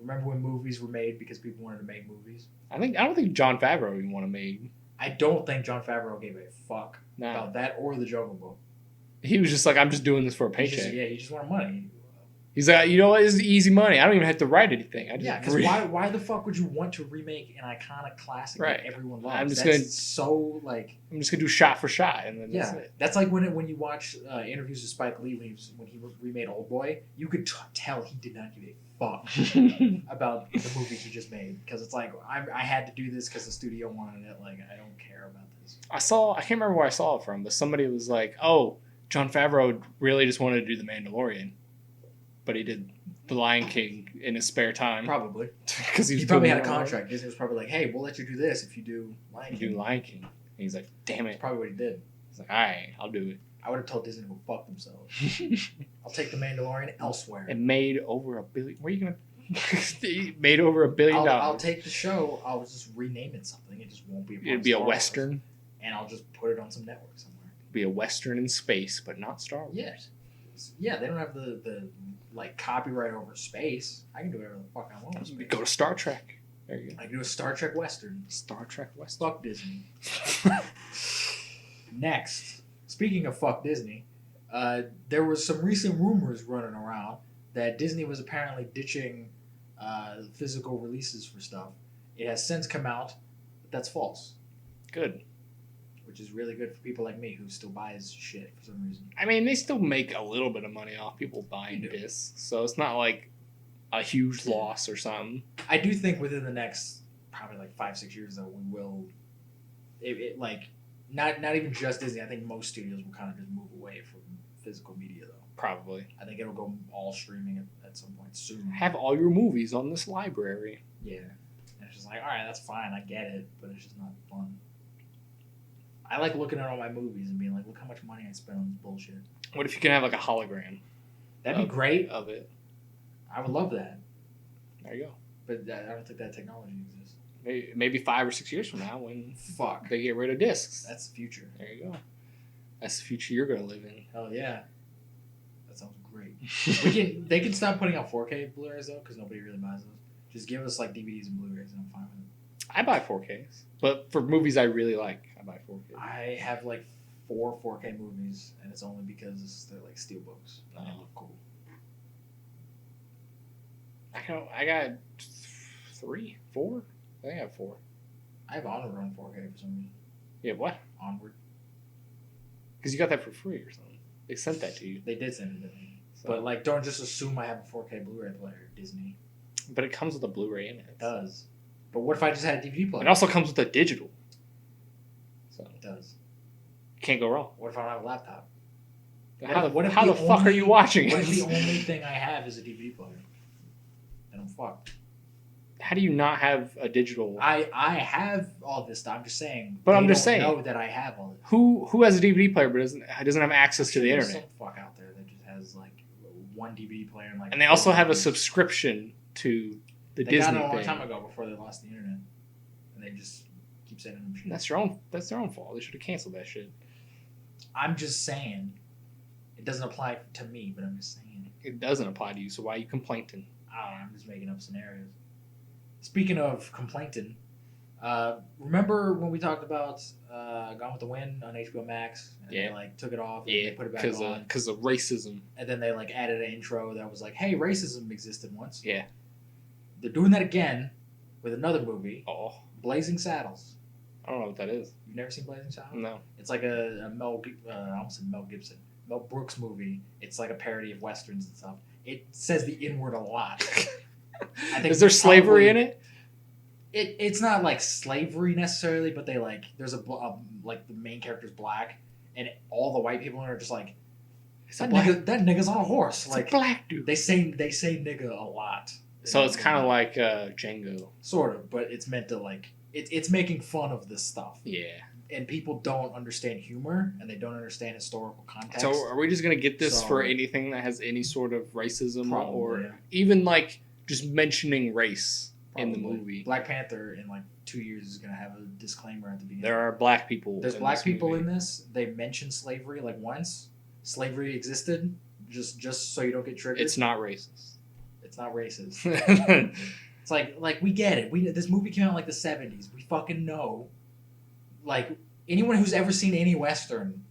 Remember when movies were made because people wanted to make movies? I don't think Jon Favreau even want to make. I don't think Jon Favreau gave a fuck about that or the Jungle Book. He was just like, I'm just doing this for a paycheck. He just wanted money. He's like, you know what? This is easy money. I don't even have to write anything. Because why the fuck would you want to remake an iconic classic that everyone loves? I'm just gonna do shot for shot, and then that's it. That's like when you watch interviews with Spike Lee when he remade Old Boy, you could tell he did not give a fuck about the movie he just made, because it's like I had to do this because the studio wanted it. Like, I don't care about this. I can't remember where I saw it from, but somebody was like, "Oh, Jon Favreau really just wanted to do The Mandalorian." But he did The Lion King in his spare time. Probably. Because he probably had a contract. Disney was probably like, hey, we'll let you do this if you do Lion King. You do Lion King. And he's like, damn it. That's probably what he did. He's like, all right, I'll do it. I would have told Disney to go fuck themselves. I'll take the Mandalorian elsewhere. It made over $1 billion. Where are you going to... It made over $1 billion. I'll take the show. I'll just rename it something. It just won't be. It'd be a Western. And I'll just put it on some network somewhere. Be a Western in space, but not Star Wars. Yes. Yeah, they don't have the like copyright over space. I can do whatever the fuck I want with space. Go to Star Trek. There you go. I can do a Star Trek Western. Star Trek Western. Fuck Disney. Next, speaking of fuck Disney, there was some recent rumors running around that Disney was apparently ditching physical releases for stuff. It has since come out that that's false. Good. Which is really good for people like me who still buys shit for some reason. I mean, they still make a little bit of money off people buying discs, so it's not like a huge loss or something. I do think within the next probably like 5-6 years though, we will. It like not even just Disney. I think most studios will kind of just move away from physical media though. Probably. I think it'll go all streaming at some point soon. Have all your movies on this library. Yeah, and it's just like, all right, that's fine, I get it, but it's just not fun. I like looking at all my movies and being like, look how much money I spent on this bullshit. What if you can have like a hologram? That'd be great. Of it. I would love that. There you go. But I don't think that technology exists. Maybe 5 or 6 years from now when they get rid of discs. That's the future. There you go. That's the future you're going to live in. Hell yeah. That sounds great. They can stop putting out 4K Blu-rays though, because nobody really buys those. Just give us like DVDs and Blu-rays and I'm fine with it. I buy 4Ks. But for movies I really like, I buy 4K. I have like 4 4K movies, and it's only because they're like steelbooks. And they look cool. I got 3, 4. I think I have 4. I have Onward on 4K for some reason. Yeah, what? Onward. Because you got that for free or something. They sent that to you. They did send it to me. So. But like, don't just assume I have a 4K Blu-ray player, Disney. But it comes with a Blu-ray in it. It does. But what if I just had a DVD player? It also comes with a digital. So it does. Can't go wrong. What if I don't have a laptop? How the fuck are you watching it? What if the only thing I have is a DVD player? Then I'm fucked. How do you not have a digital? I have all this stuff. I'm just saying. But I'm just saying. Know that I have all this. Who has a DVD player but doesn't have access to the internet? There's some fuck out there that just has like one DVD player and like. And they also have a subscription to the Disney thing. They got it a long time ago before they lost the internet, and they just keep sending them shit. That's their own fault. They should have canceled that shit. I'm just saying. It doesn't apply to me, but I'm just saying. It doesn't apply to you, so why are you complaining? I don't know. I'm just making up scenarios. Speaking of complaining, remember when we talked about Gone with the Wind on HBO Max? And they like took it off and they put it back on. Because of racism. And then they like added an intro that was like, hey, racism existed once. Yeah. They're doing that again with another movie. Oh. Blazing Saddles. I don't know what that is. You've never seen Blazing Saddles? No. It's like I almost said Mel Gibson. Mel Brooks movie. It's like a parody of westerns and stuff. It says the N-word a lot. I think is there slavery in it? It's not like slavery necessarily, but they like there's a like the main character's black, and all the white people are just like that nigga's on a horse. It's like a black dude. They say nigga a lot. So it's kind of like Django. Sort of, but it's meant to like it's making fun of this stuff. Yeah. And people don't understand humor, and they don't understand historical context. So are we just gonna get this for anything that has any sort of racism probably, even like just mentioning race in the movie? Black Panther in like 2 years is gonna have a disclaimer at the beginning. There are black people. There's black people in this. They mention slavery like once. Slavery existed, just so you don't get triggered. It's not racist. It's not racist. It's like we get it. This movie came out in like the 70s. We fucking know. Like anyone who's ever seen any Western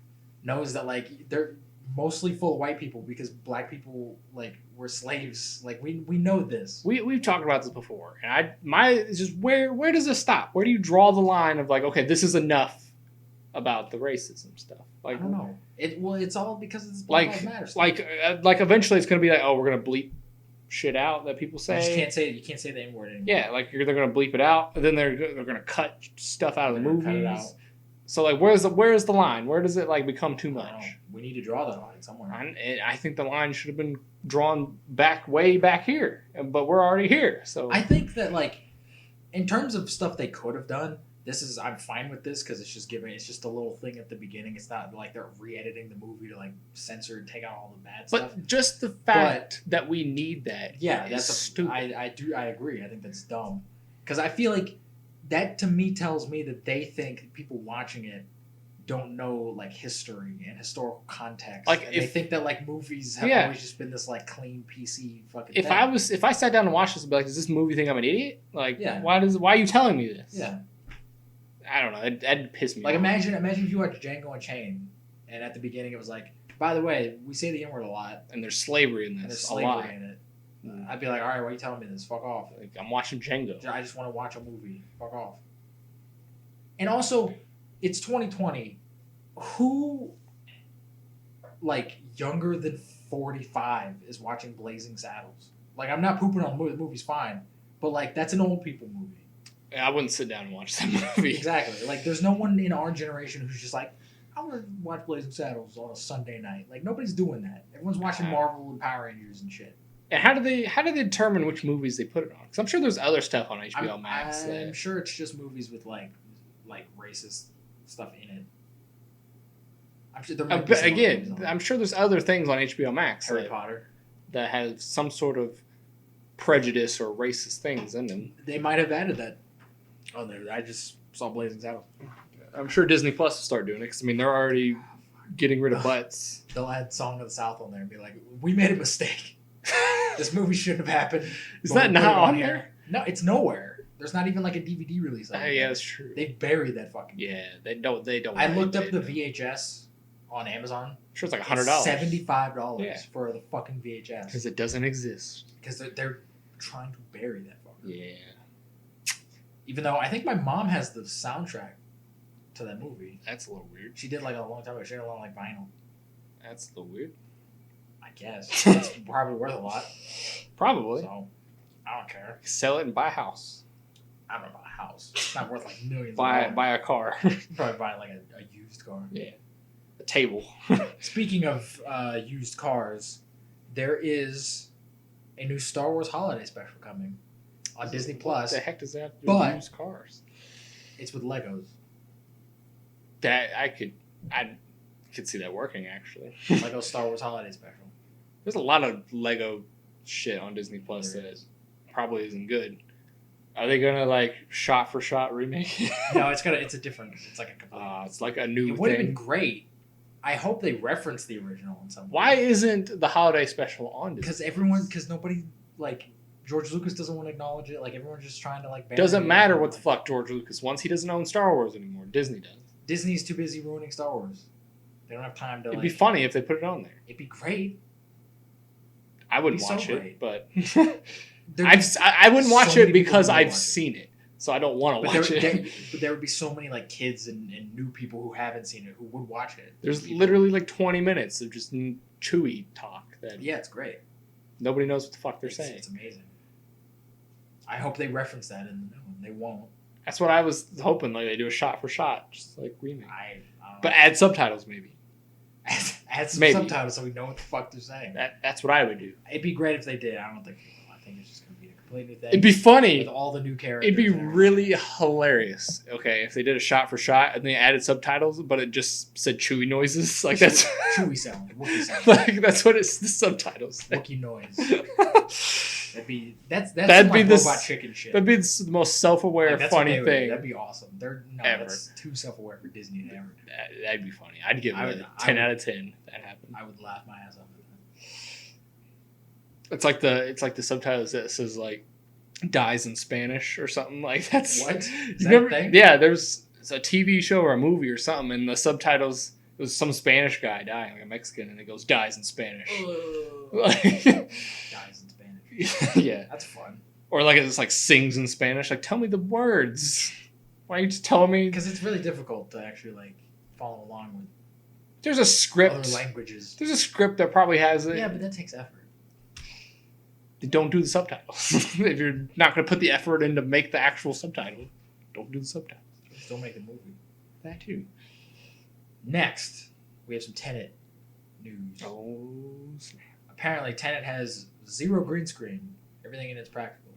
knows that like they're mostly full of white people because black people like were slaves. Like we know this. We've talked about this before, and it's just where does it stop? Where do you draw the line of like, okay, this is enough about the racism stuff? Like I don't know. It's all because it's Black Lives Matter stuff. Like eventually it's gonna be like, oh, we're gonna bleep shit out that people say. You can't say the N-word anymore. Yeah, like they're gonna bleep it out, and then they're gonna cut stuff out of the movies. So like, where's the line? Where does it like become too much? We need to draw that line somewhere. I think the line should have been drawn way back here, but we're already here. So I think that like, in terms of stuff they could have done, I'm fine with this because it's just a little thing at the beginning. It's not like they're re-editing the movie to like censor and take out all the bad stuff. But just the fact that we need that, that's stupid. I agree. I think that's dumb because I feel like that to me tells me that they think people watching it don't know like history and historical context. Like they think that like movies have always just been this like clean PC fucking thing. If I sat down and watched this, I'd be like, does this movie think I'm an idiot? Like, why are you telling me this? Yeah. I don't know. That'd piss me off. Like imagine if you watched Django Unchained and at the beginning it was like, by the way, we say the N-word a lot. And there's slavery in this. And there's slavery in it. I'd be like, all right, why are you telling me this? Fuck off. Like, I'm watching Django. I just want to watch a movie. Fuck off. And also, it's 2020. Who, like, younger than 45 is watching Blazing Saddles? Like, I'm not pooping on the movie's fine, but, like, that's an old people movie. I wouldn't sit down and watch that movie. Exactly. Like, there's no one in our generation who's just like, I want to watch Blazing Saddles on a Sunday night. Like, nobody's doing that. Everyone's watching Marvel and Power Rangers and shit. And how do they determine which movies they put it on? Because I'm sure there's other stuff on HBO Max. I'm sure it's just movies with like racist stuff in it. I'm sure I'm sure there's other things on HBO Max. Harry Potter that have some sort of prejudice or racist things in them. They might have added that on there. I just saw Blazing Saddles. I'm sure Disney Plus will start doing it because they're already getting rid of butts. They'll add Song of the South on there and be like, "We made a mistake. This movie shouldn't have happened." Is that not on here? No, it's nowhere. There's not even like a DVD release. Yeah, that's true. They buried that fucking. Yeah, they don't. I looked up the VHS on Amazon. I'm sure it's like $100. $75 for the fucking VHS because it doesn't exist. Because they're trying to bury that fucker. Yeah. Even though I think my mom has the soundtrack to that movie. That's a little weird. She did like a long time ago. She had a lot of like vinyl. That's a little weird. I guess. It's probably worth a lot. Probably. So, I don't care. Sell it and buy a house. I don't know about a house. It's not worth like millions. Buy a car. Probably buy like a used car. Yeah. A table. Speaking of used cars, there is a new Star Wars holiday special coming on Disney Plus. What the heck does that have to do with used cars? It's with Legos. I could see that working actually. Lego Star Wars holiday special. There's a lot of Lego shit on Disney Plus that probably isn't good. Are they gonna like shot for shot remake it? No, it's a different. It's like a complete. It's like a new. It would have been great. I hope they reference the original in some way. Why isn't the holiday special on Disney? Because nobody like George Lucas doesn't want to acknowledge it. Like everyone's just trying to like. Doesn't matter what the fuck George Lucas wants. He doesn't own Star Wars anymore. Disney does. Disney's too busy ruining Star Wars. They don't have time to. It'd be funny if they put it on there. It'd be great. I wouldn't watch it, but I wouldn't watch it because I've seen it, so I don't want to watch it. But there would be so many like kids and new people who haven't seen it who would watch it. There's literally like 20 minutes of just Chewie talk. Yeah, it's great. Nobody knows what the fuck they're saying. It's amazing. I hope they reference that in the new one. They won't. That's what I was hoping. Like they do a shot for shot, just like remake. But know. Add subtitles maybe. Add some subtitles so we know what the fuck they're saying. That's what I would do. It'd be great if they did. I don't think they will. I think it's just going to be a complete new thing. It'd be funny. With all the new characters. It'd be really hilarious. Okay, if they did a shot for shot and they added subtitles, but it just said Chewie noises. Like that's Chewie sound. Wookiee sound. Like that's what it's the subtitles. Wookiee noise. That'd be the robot chicken shit. That'd be the most self-aware, funny thing. That'd be awesome. That's too self-aware for Disney to ever do. That'd be funny. I'd give it a 10 out of 10. If that happened. I would laugh my ass off at that. It's like the subtitles that says like dies in Spanish or something like that's what. Is that a thing? Yeah, there's a TV show or a movie or something, and the subtitles it was some Spanish guy dying, like a Mexican, and it goes dies in Spanish. Dies in Spanish. Yeah, that's fun. Or like it's like sings in Spanish. Like, tell me the words. Why are you just telling me? Because it's really difficult to actually like follow along with. There's a script. Other languages. There's a script that probably has it. Yeah, but that takes effort. Don't do the subtitles. If you're not going to put the effort in to make the actual subtitle, don't do the subtitles. Just don't make the movie. that too. Next, we have some Tenet news. Oh, snap. Apparently, Tenet has 0 green screen. Everything in it's practical.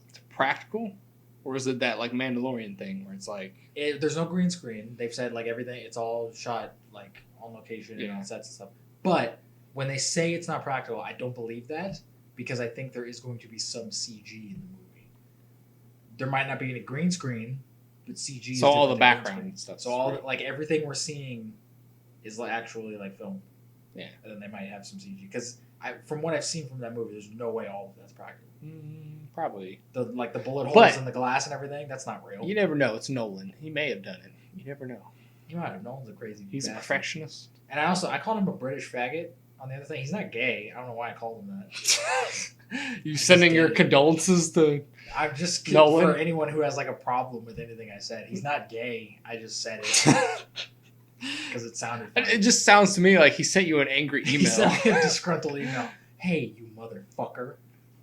It's practical? Or is it that like Mandalorian thing where it's like... There's no green screen. They've said like everything, it's all shot like on location and on sets and stuff. But when they say it's not practical, I don't believe that because I think there is going to be some CG in the movie. There might not be any green screen, but CG. So all the background and stuff. So all like everything we're seeing is like actually like film. Yeah. And then they might have some CG because from what I've seen from that movie, there's no way all of that's practical. Probably. The bullet holes in the glass and everything, that's not real. You never know. It's Nolan. He may have done it. You never know. You might have. Nolan's a crazy He's bastard. a perfectionist. And I called him a British faggot on the other thing. He's not gay. I don't know why I called him that. You sending your condolences to I'm just Nolan? For anyone who has like a problem with anything I said. He's not gay. I just said it because it sounded funny. It just sounds to me like he sent you an angry email. He sent me a disgruntled email. Hey, you motherfucker.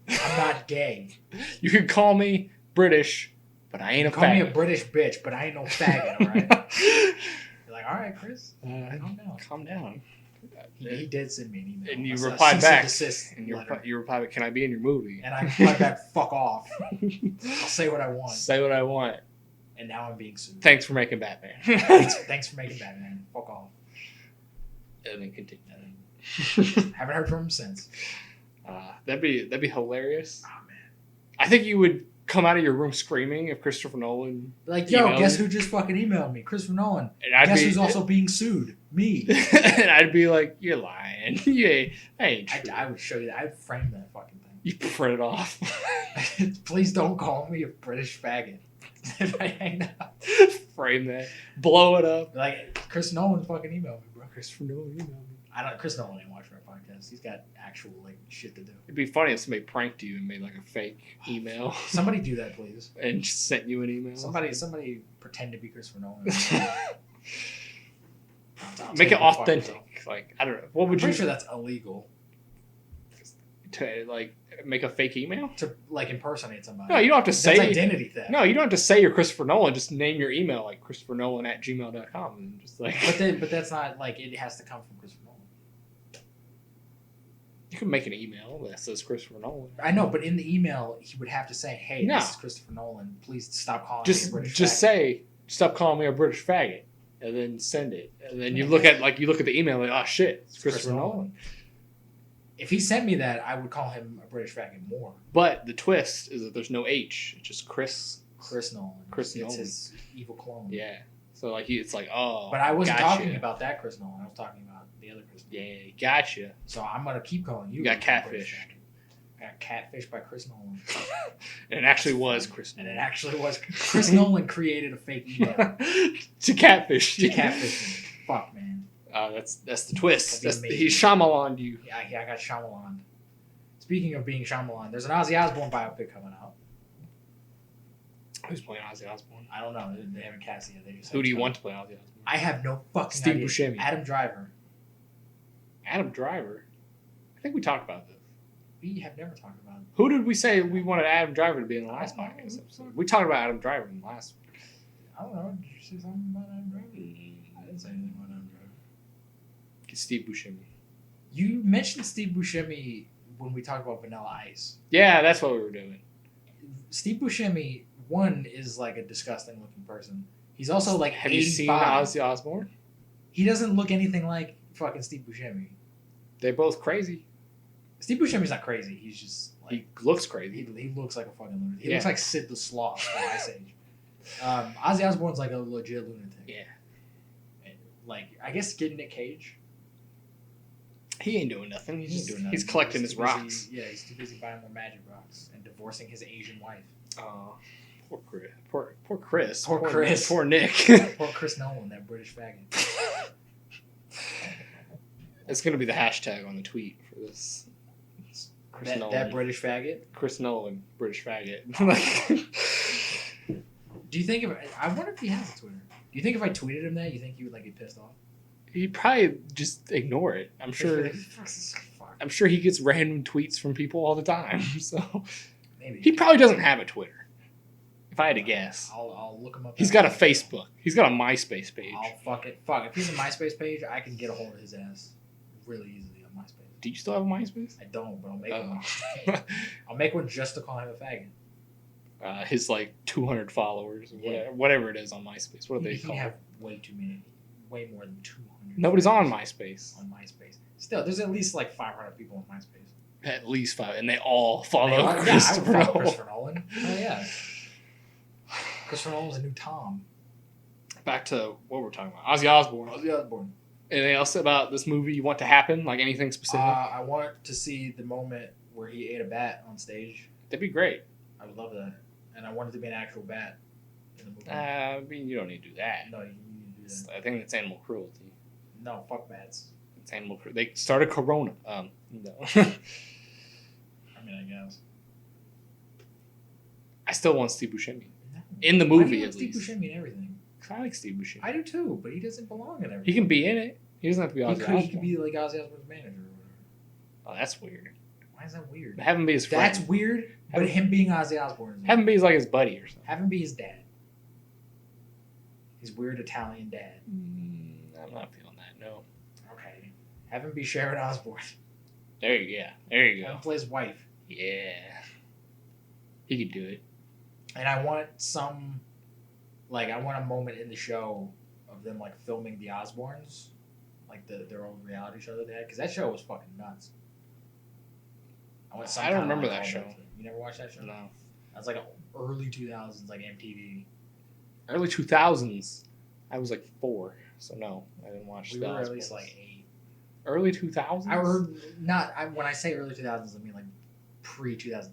I'm not gay. You can call me British, but I ain't a faggot. Call me a British bitch, but I ain't no faggot, alright? You're like, alright, Chris. Calm down. He did send me an email. And you replied back. And you replied back, can I be in your movie? And I replied back, fuck off. I'll say what I want. Say what I want. And now I'm being sued. Thanks for making Batman. Thanks for making Batman. Fuck off. And then continue. Haven't heard from him since. That'd be hilarious. Oh man. I think you would come out of your room screaming if Christopher Nolan like, yo, guess who just fucking emailed me? Christopher Nolan. And guess who's also being sued? Me. And I'd be like, you're lying. Yeah, I would show you that. I'd frame that fucking thing. You print it off. Please don't call me a British faggot. If I hang up. Frame that. Blow it up. Like, Chris Nolan fucking emailed me, bro. Christopher Nolan emailed me. Chris Nolan ain't watching our podcast. He's got actual like shit to do. It'd be funny if somebody pranked you and made like a fake email. Somebody do that, please. And just sent you an email. Somebody pretend to be Christopher Nolan. Make it authentic. Like, I don't know. What would I'm pretty sure that's illegal. To like make a fake email? To like impersonate somebody. No, you don't have to say that's identity theft. No, you don't have to say you're Christopher Nolan. Just name your email like ChristopherNolan@gmail.com and just like. But that's not like it has to come from Christopher Nolan. You can make an email that says Christopher Nolan. I know, but in the email he would have to say, "Hey, this is Christopher Nolan. Please stop calling me a British faggot." Just say, "Stop calling me a British faggot," and then send it. And then you look at the email like, "Oh shit, it's Christopher Nolan." If he sent me that, I would call him a British faggot more. But the twist is that there's no H. It's just Chris Nolan. Chris Nolan. It's his evil clone. Yeah. So like it's like, oh. But I wasn't talking about that Chris Nolan. I was talking about the other Chris Nolan. Yeah, gotcha. So I'm gonna keep calling you. You got catfish. I got catfish by Chris Nolan. And it actually was Chris Nolan. And it actually was. Chris Nolan created a fake email. To catfish. To catfish me. Fuck, man. That's the twist. He's Shyamalan you. Yeah, I got Shyamalan. Speaking of being Shyamalan, there's an Ozzy Osbourne biopic coming out. Who's playing Ozzy Osbourne? I don't know. They haven't cast it yet. They just Who do you want to play Ozzy Osbourne? I have no fucking Steve idea. Buscemi. Adam Driver. Adam Driver? I think we talked about this. We have never talked about it. Who did we say we wanted Adam Driver to be in the last podcast episode? We talked about Adam Driver in the last one. I don't know. Did you say something about Adam Driver? I didn't say anything about Adam Driver. Steve Buscemi. You mentioned Steve Buscemi when we talked about Vanilla Ice. Yeah, that's what we were doing. Steve Buscemi, one, is like a disgusting looking person. He's also like Have 85. you seen Ozzy Osbourne? He doesn't look anything like fucking Steve Buscemi. They're both crazy. Steve Buscemi's not crazy. He's just like... He looks crazy. He looks like a fucking lunatic. He looks like Sid the Sloth from Ice Age. Ozzy Osbourne's like a legit lunatic. Yeah. And, like, I guess getting Nick Cage... He ain't doing nothing. He's collecting his rocks. Yeah, he's too busy buying more magic rocks and divorcing his Asian wife. Poor Chris. Poor Chris. Poor Chris. Poor Nick. Poor Chris Nolan, that British faggot. It's going to be the hashtag on the tweet for this. Chris Nolan. That British faggot? Chris Nolan, British faggot. Do you think I wonder if he has a Twitter. Do you think if I tweeted him that, you think he would like get pissed off? He'd probably just ignore it. I'm sure. I'm sure he gets random tweets from people all the time. So maybe he probably doesn't have a Twitter. If I had to guess. I'll look him up. He's got a Facebook. He's got a MySpace page. Fuck. If he's a MySpace page, I can get a hold of his ass really easily on MySpace. Do you still have a MySpace? I don't, but I'll make one. I'll make one just to call him a faggot. His like 200 followers, or whatever it is on MySpace. What do they call it? Have way too many, way more than 200. Nobody's on MySpace. On MySpace, still, there's at least like 500 people on MySpace. At least 5, and they all follow Christopher Nolan. Christopher Nolan. Oh yeah. Christopher Nolan's a new Tom. Back to what we're talking about. Ozzy Osbourne. Anything else about this movie you want to happen? Like anything specific? I want to see the moment where he ate a bat on stage. That'd be great. I would love that. And I want it to be an actual bat in the movie. I mean, you don't need to do that. No, you need to do that. I think it's animal cruelty. No, fuck bats. It's animal cruelty. They started Corona. No. I mean, I guess. I still want Steve Buscemi. No. In the movie, at Steve least. Steve Buscemi and everything. I like Steve Buscemi. I do too, but he doesn't belong in everything. He can be in it. He doesn't have to be Ozzy Osbourne. He could be like Ozzy Osbourne's manager or whatever. Oh, that's weird. Why is that weird? Have him be his friend. That's weird, but him being Ozzy Osbourne. Have him be like his buddy or something. Have him be his dad. His weird Italian dad. I'm not feeling that, no. Okay. Have him be Sharon Osbourne. There you go. Have him play his wife. Yeah. He could do it. And I want I want a moment in the show of them, like, filming the Osbournes. Like, their own reality show that they had. Because that show was fucking nuts. I don't remember that show. You never watched that show? No. That was like early 2000s, like MTV. Early 2000s. I was like 4, so no, I didn't watch that. We were at least like 8. Early 2000s? When I say early 2000s, I mean like pre-2010.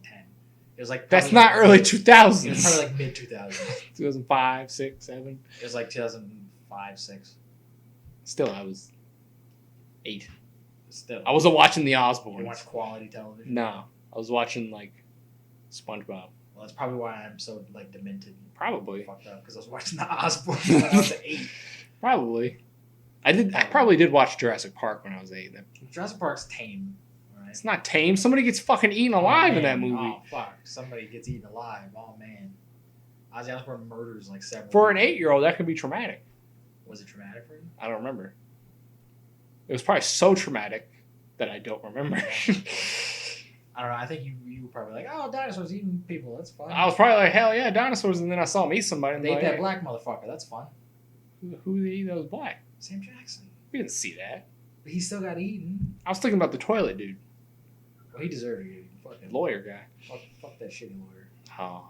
It was like... That's not early 2000s. It was probably like mid-2000s. 2005, 6, 7. It was like 2005, 6. Still, I was 8. Still. I wasn't watching the Osbournes. You watch quality television? No. I was watching, like, SpongeBob. Well, that's probably why I'm so, like, demented. Probably. Fucked up, because I was watching the Osbournes when I was 8. Probably. I probably did watch Jurassic Park when I was 8. Jurassic Park's tame. Right? It's not tame. Somebody gets fucking eaten alive in that movie. Oh, fuck. Somebody gets eaten alive. Oh, man. Ozzy Osbourne murders, like, several For an people. 8-year-old, that could be traumatic. Was it traumatic for you? I don't remember. It was probably so traumatic that I don't remember. I don't know. I think you were probably like, oh, dinosaurs eating people. That's fun. I was probably like, hell yeah, dinosaurs. And then I saw him eat somebody. And they ate like, that hey, black motherfucker. That's fun. Who did he eat that was black? Sam Jackson. We didn't see that. But he still got eaten. I was thinking about the toilet dude. Well, he deserved to get eaten. Fuck him. Lawyer guy. Fuck that shitty lawyer. Oh.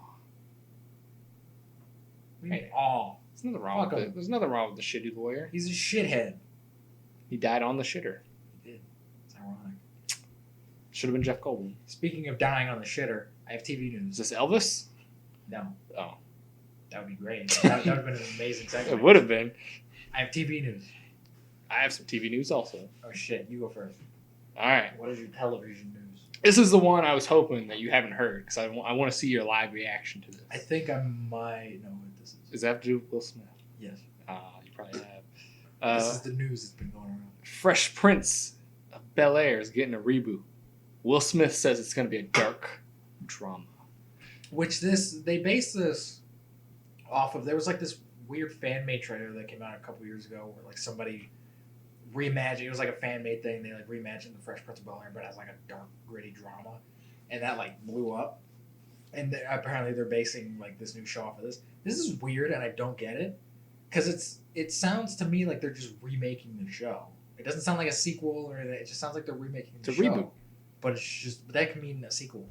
Hey. Oh. There's nothing wrong with it. There's nothing wrong with the shitty lawyer. He's a shithead. He died on the shitter. He did. It's ironic. Should have been Jeff Goldblum. Speaking of dying on the shitter, I have TV news. Is this Elvis? No. Oh. That would be great. That would have been an amazing segment. It would have been. I have TV news. I have some TV news also. Oh, shit. You go first. All right. What is your television news? This is the one I was hoping that you haven't heard because I want to see your live reaction to this. I think I might know what this is. Does that have to do with Will Smith? Yes. You probably have. This is the news that's been going around. Fresh Prince of Bel-Air is getting a reboot. Will Smith says it's going to be a dark drama. Which they based this off of. There was like this weird fan-made trailer that came out a couple years ago where like somebody reimagined. It was like a fan-made thing. They like reimagined the Fresh Prince of Bel-Air, but as like a dark, gritty drama, and that like blew up. And apparently they're basing like this new show off of this. This is weird, and I don't get it because it sounds to me like they're just remaking the show. It doesn't sound like a sequel or anything. It just sounds like they're remaking the show. It's a reboot. But that can mean a sequel.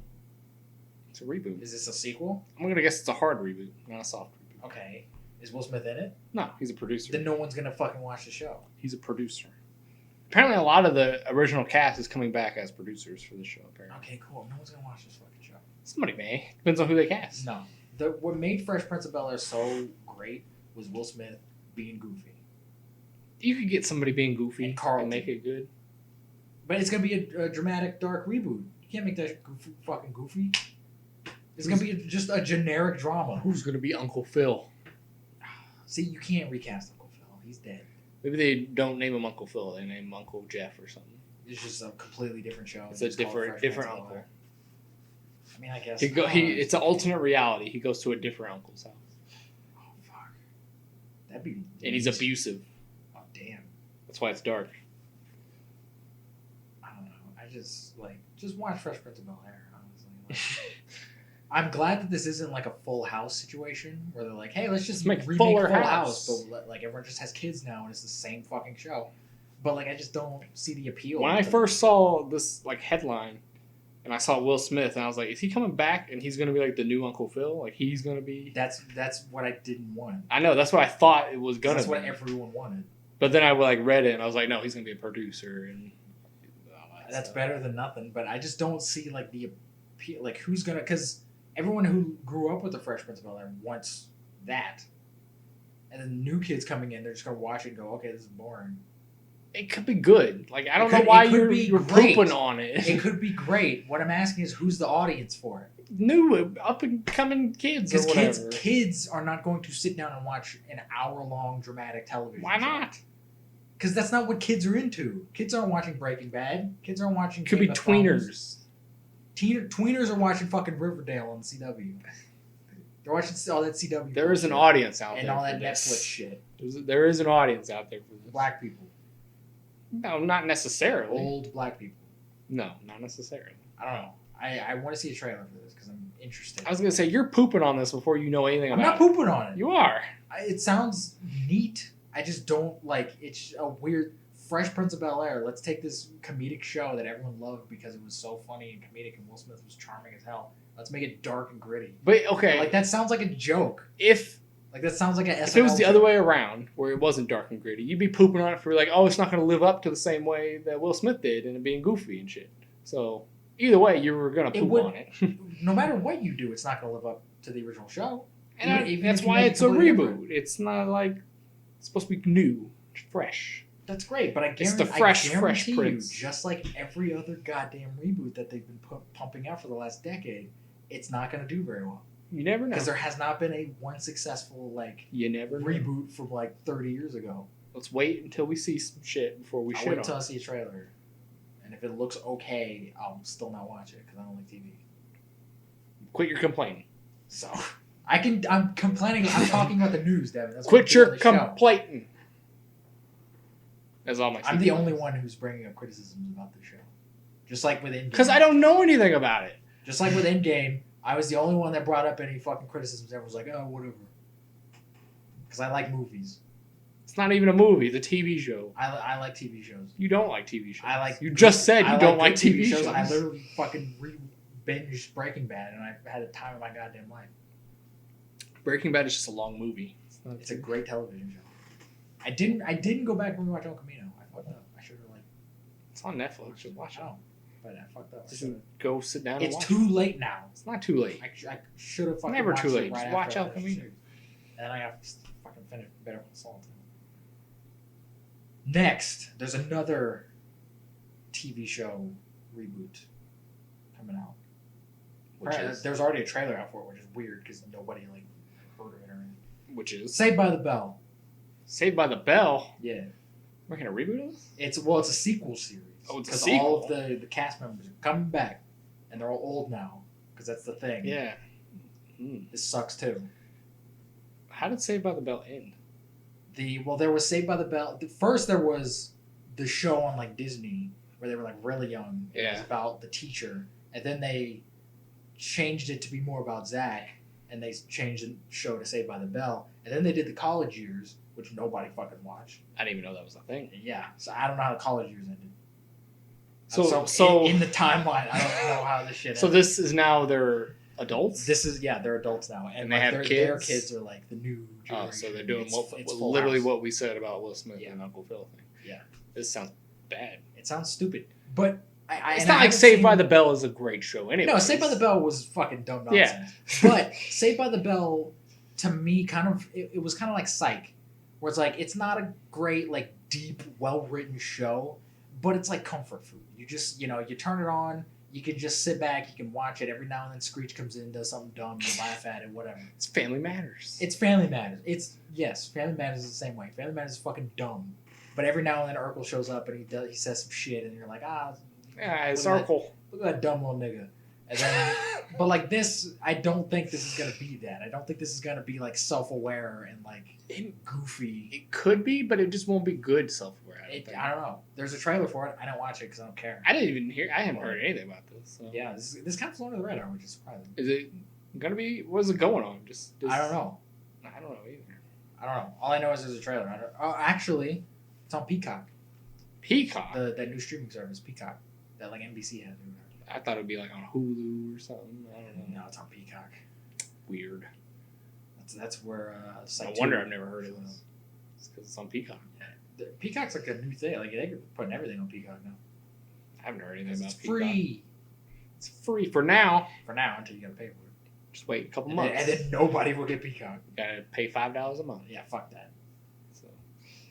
It's a reboot. Is this a sequel? I'm going to guess it's a hard reboot, not a soft reboot. Okay. Is Will Smith in it? No, he's a producer. Then no one's going to fucking watch the show. He's a producer. Apparently a lot of the original cast is coming back as producers for the show, apparently. Okay, cool. No one's going to watch this fucking show. Somebody may. Depends on who they cast. No. What made Fresh Prince of Bel-Air so great was Will Smith being goofy. You could get somebody being goofy and make it good. But it's going to be a dramatic, dark reboot. You can't make that fucking goofy. It's going to be just a generic drama. Who's going to be Uncle Phil? See, you can't recast Uncle Phil. He's dead. Maybe they don't name him Uncle Phil. They name him Uncle Jeff or something. It's just a completely different show. It's a different uncle. I mean, I guess. It's an alternate reality. He goes to a different uncle's house. Oh, fuck. That'd be... And he's abusive. Oh, damn. That's why it's dark. I don't know. I just watch Fresh Prince of Bel-Air, honestly. Like, I'm glad that this isn't like a Full House situation where they're like, hey, let's just make remake Fuller Full House. but like everyone just has kids now and it's the same fucking show. But like I just don't see the appeal. When I first saw this like headline and I saw Will Smith and I was like, is he coming back and he's gonna be like the new Uncle Phil? Like he's gonna be That's what I didn't want. I know, that's what I thought it was gonna be. That's what everyone wanted. But then I like read it and I was like, no, he's gonna be a producer and that's better than nothing, but I just don't see like the appeal, like who's gonna, because everyone who grew up with the Fresh Prince of Bel-Air wants that, and then new kids coming in, they're just gonna watch it and go, okay, this is boring. It could be good. Like I don't know why you're pooping on it. It could be great. What I'm asking is, who's the audience for it? New up and coming kids or whatever. Kids are not going to sit down and watch an hour-long dramatic television. Why not? Because that's not what kids are into. Kids aren't watching Breaking Bad. Kids aren't watching. Could be tweeners. Tweeners are watching fucking Riverdale on CW. They're watching all that CW. There is an audience out there and all for that this. Netflix shit. There is an audience out there for this. Black people. No, not necessarily. Old black people. No, not necessarily. I don't know. I want to see a trailer for this because I'm interested. I was gonna say you're pooping on this before you know anything about it. I'm not pooping on it. You are. It sounds neat. I just don't like. It's a weird Fresh Prince of Bel-Air. Let's take this comedic show that everyone loved because it was so funny and comedic, and Will Smith was charming as hell. Let's make it dark and gritty. But okay, like that sounds like a joke. That sounds like if it was the other way around, where it wasn't dark and gritty, you'd be pooping on it for like, oh, it's not going to live up to the same way that Will Smith did, and it being goofy and shit. So either way, you were going to poop on it. No matter what you do, it's not going to live up to the original show. And that's why it's a reboot. Different. It's not like it's supposed to be new, fresh. That's great, but I guarantee, it's the fresh you, Prince. Just like every other goddamn reboot that they've been pumping out for the last decade, it's not going to do very well. You never know. Because there has not been one successful you never reboot from 30 years ago. Let's wait until we see some shit before we shit on it. I'll wait until I see a trailer. And if it looks okay, I'll still not watch it because I don't like TV. Quit your complaining. So, I'm complaining. I'm talking about the news, Devin. That's Quit your complaining. That's all my I'm the only one who's bringing up criticisms about the show. Just like with Endgame. Because I don't know anything about it. Just like with Endgame, I was the only one that brought up any fucking criticisms. Everyone's like, oh, whatever. Because I like movies. It's not even a movie. It's a TV show. I like TV shows. You don't like TV shows. You just said you don't like TV shows. I literally fucking binged Breaking Bad, and I had a time of my goddamn life. Breaking Bad is just a long movie. It's a great television show. I didn't go back and rewatch El Camino. I fucked up. I should have It's on Netflix. Just watch it. But I fucked up. Just go sit down. It's too late now. It's not too late. I should have fucking. Never watched too late. It right Just watch El Camino. Camino. And I have to fucking finish Better Call Saul. Next, there's another TV show reboot coming out. There's already a trailer out for it, which is weird because nobody heard of it or anything. Which is Saved by the Bell. Saved by the Bell. Yeah. We're gonna reboot this? It's a sequel series. Oh, it's a sequel. Because all of the cast members are coming back, and they're all old now. Because that's the thing. Yeah. This sucks too. How did Saved by the Bell end? There was Saved by the Bell. First, there was the show on Disney where they were really young. Yeah. It was about the teacher, and then they changed it to be more about Zach, and they changed the show to Saved by the Bell, and then they did the college years, which nobody fucking watched. I didn't even know that was a thing. Yeah, so I don't know how the college years ended. So in the timeline, I don't know how this shit. So ended. This is now they're adults. They're adults now, and they have kids. Their kids are the new. Oh, so they're doing literally what we said about Will Smith and Uncle Phil thing. Yeah, this sounds bad. It sounds stupid, but it's not like Saved by the Bell is a great show. Anyway, no, Saved by the Bell was fucking dumb nonsense. Yeah. But Saved by the Bell, to me, it was kind of like Psych, where it's it's not a great deep, well written show, but it's comfort food. You just you turn it on. You can just sit back, you can watch it. Every now and then Screech comes in, does something dumb, you laugh at it, whatever. It's Family Matters. It's Family Matters. Yes, Family Matters is the same way. Family Matters is fucking dumb. But every now and then Urkel shows up and he says some shit and you're like, yeah, it's Urkel. Look at that dumb little nigga. And then, but like this, I don't think this is gonna be that. I don't think this is gonna be like self-aware and like goofy. It could be, but it just won't be good self-aware. I don't know. There's a trailer for it. I didn't watch it because I don't care. I haven't heard anything about this. So. Yeah, this kind of flew under the radar, which is surprising. Is it gonna be? What is it going on? I don't know. I don't know either. I don't know. All I know is there's a trailer. Actually, it's on Peacock. Peacock. That new streaming service, Peacock, that like NBC has. I thought it'd be like on Hulu or something. I don't know. No, it's on Peacock. Weird. That's where. No wonder I've never heard of this. It's because it's on Peacock. Yeah. Peacock's like a new thing. Like they're putting everything on Peacock now. I haven't heard anything about it's Peacock. Free. It's free for now. For now, until you gotta pay for it. Just wait a couple months. And then nobody will get Peacock. You gotta pay $5 a month. Yeah, fuck that. So,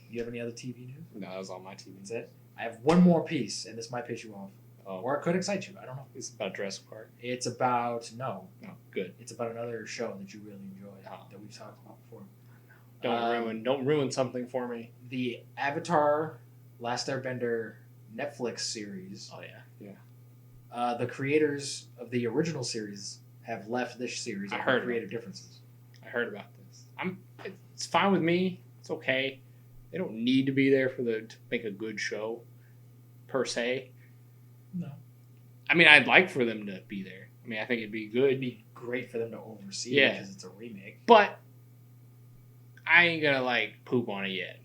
you have any other TV news? No, that was on my TV. That's it. I have one more piece, and this might piss you off. Oh. Or it could excite you. I don't know. It's about Jurassic Park. It's about no. Good. It's about another show that you really enjoy that we've talked about before. Don't ruin something for me. The Avatar: Last Airbender Netflix series. Oh yeah. The creators of the original series have left this series. I heard creative differences. I heard about this. It's fine with me. It's okay. They don't need to be there to make a good show, per se. No. I mean, I'd like for them to be there. I mean, I think it'd be good. It'd be great for them to oversee because it's a remake. But I ain't gonna like poop on it yet.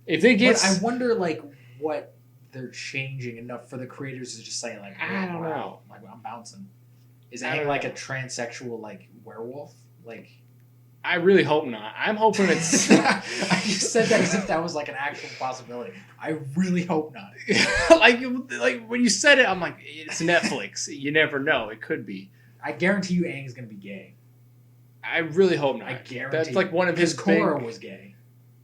If it gets, but I wonder like what they're changing enough for the creators to just say like, I don't know. Like I'm bouncing. Is it like a transsexual like werewolf? Like I really hope not. I'm hoping it's. I just said that as if that was like an actual possibility. I really hope not. like when you said it, I'm like, it's Netflix. You never know. It could be. I guarantee you, Aang's gonna be gay. I really hope not. I guarantee. That's like one of his. Korra was gay.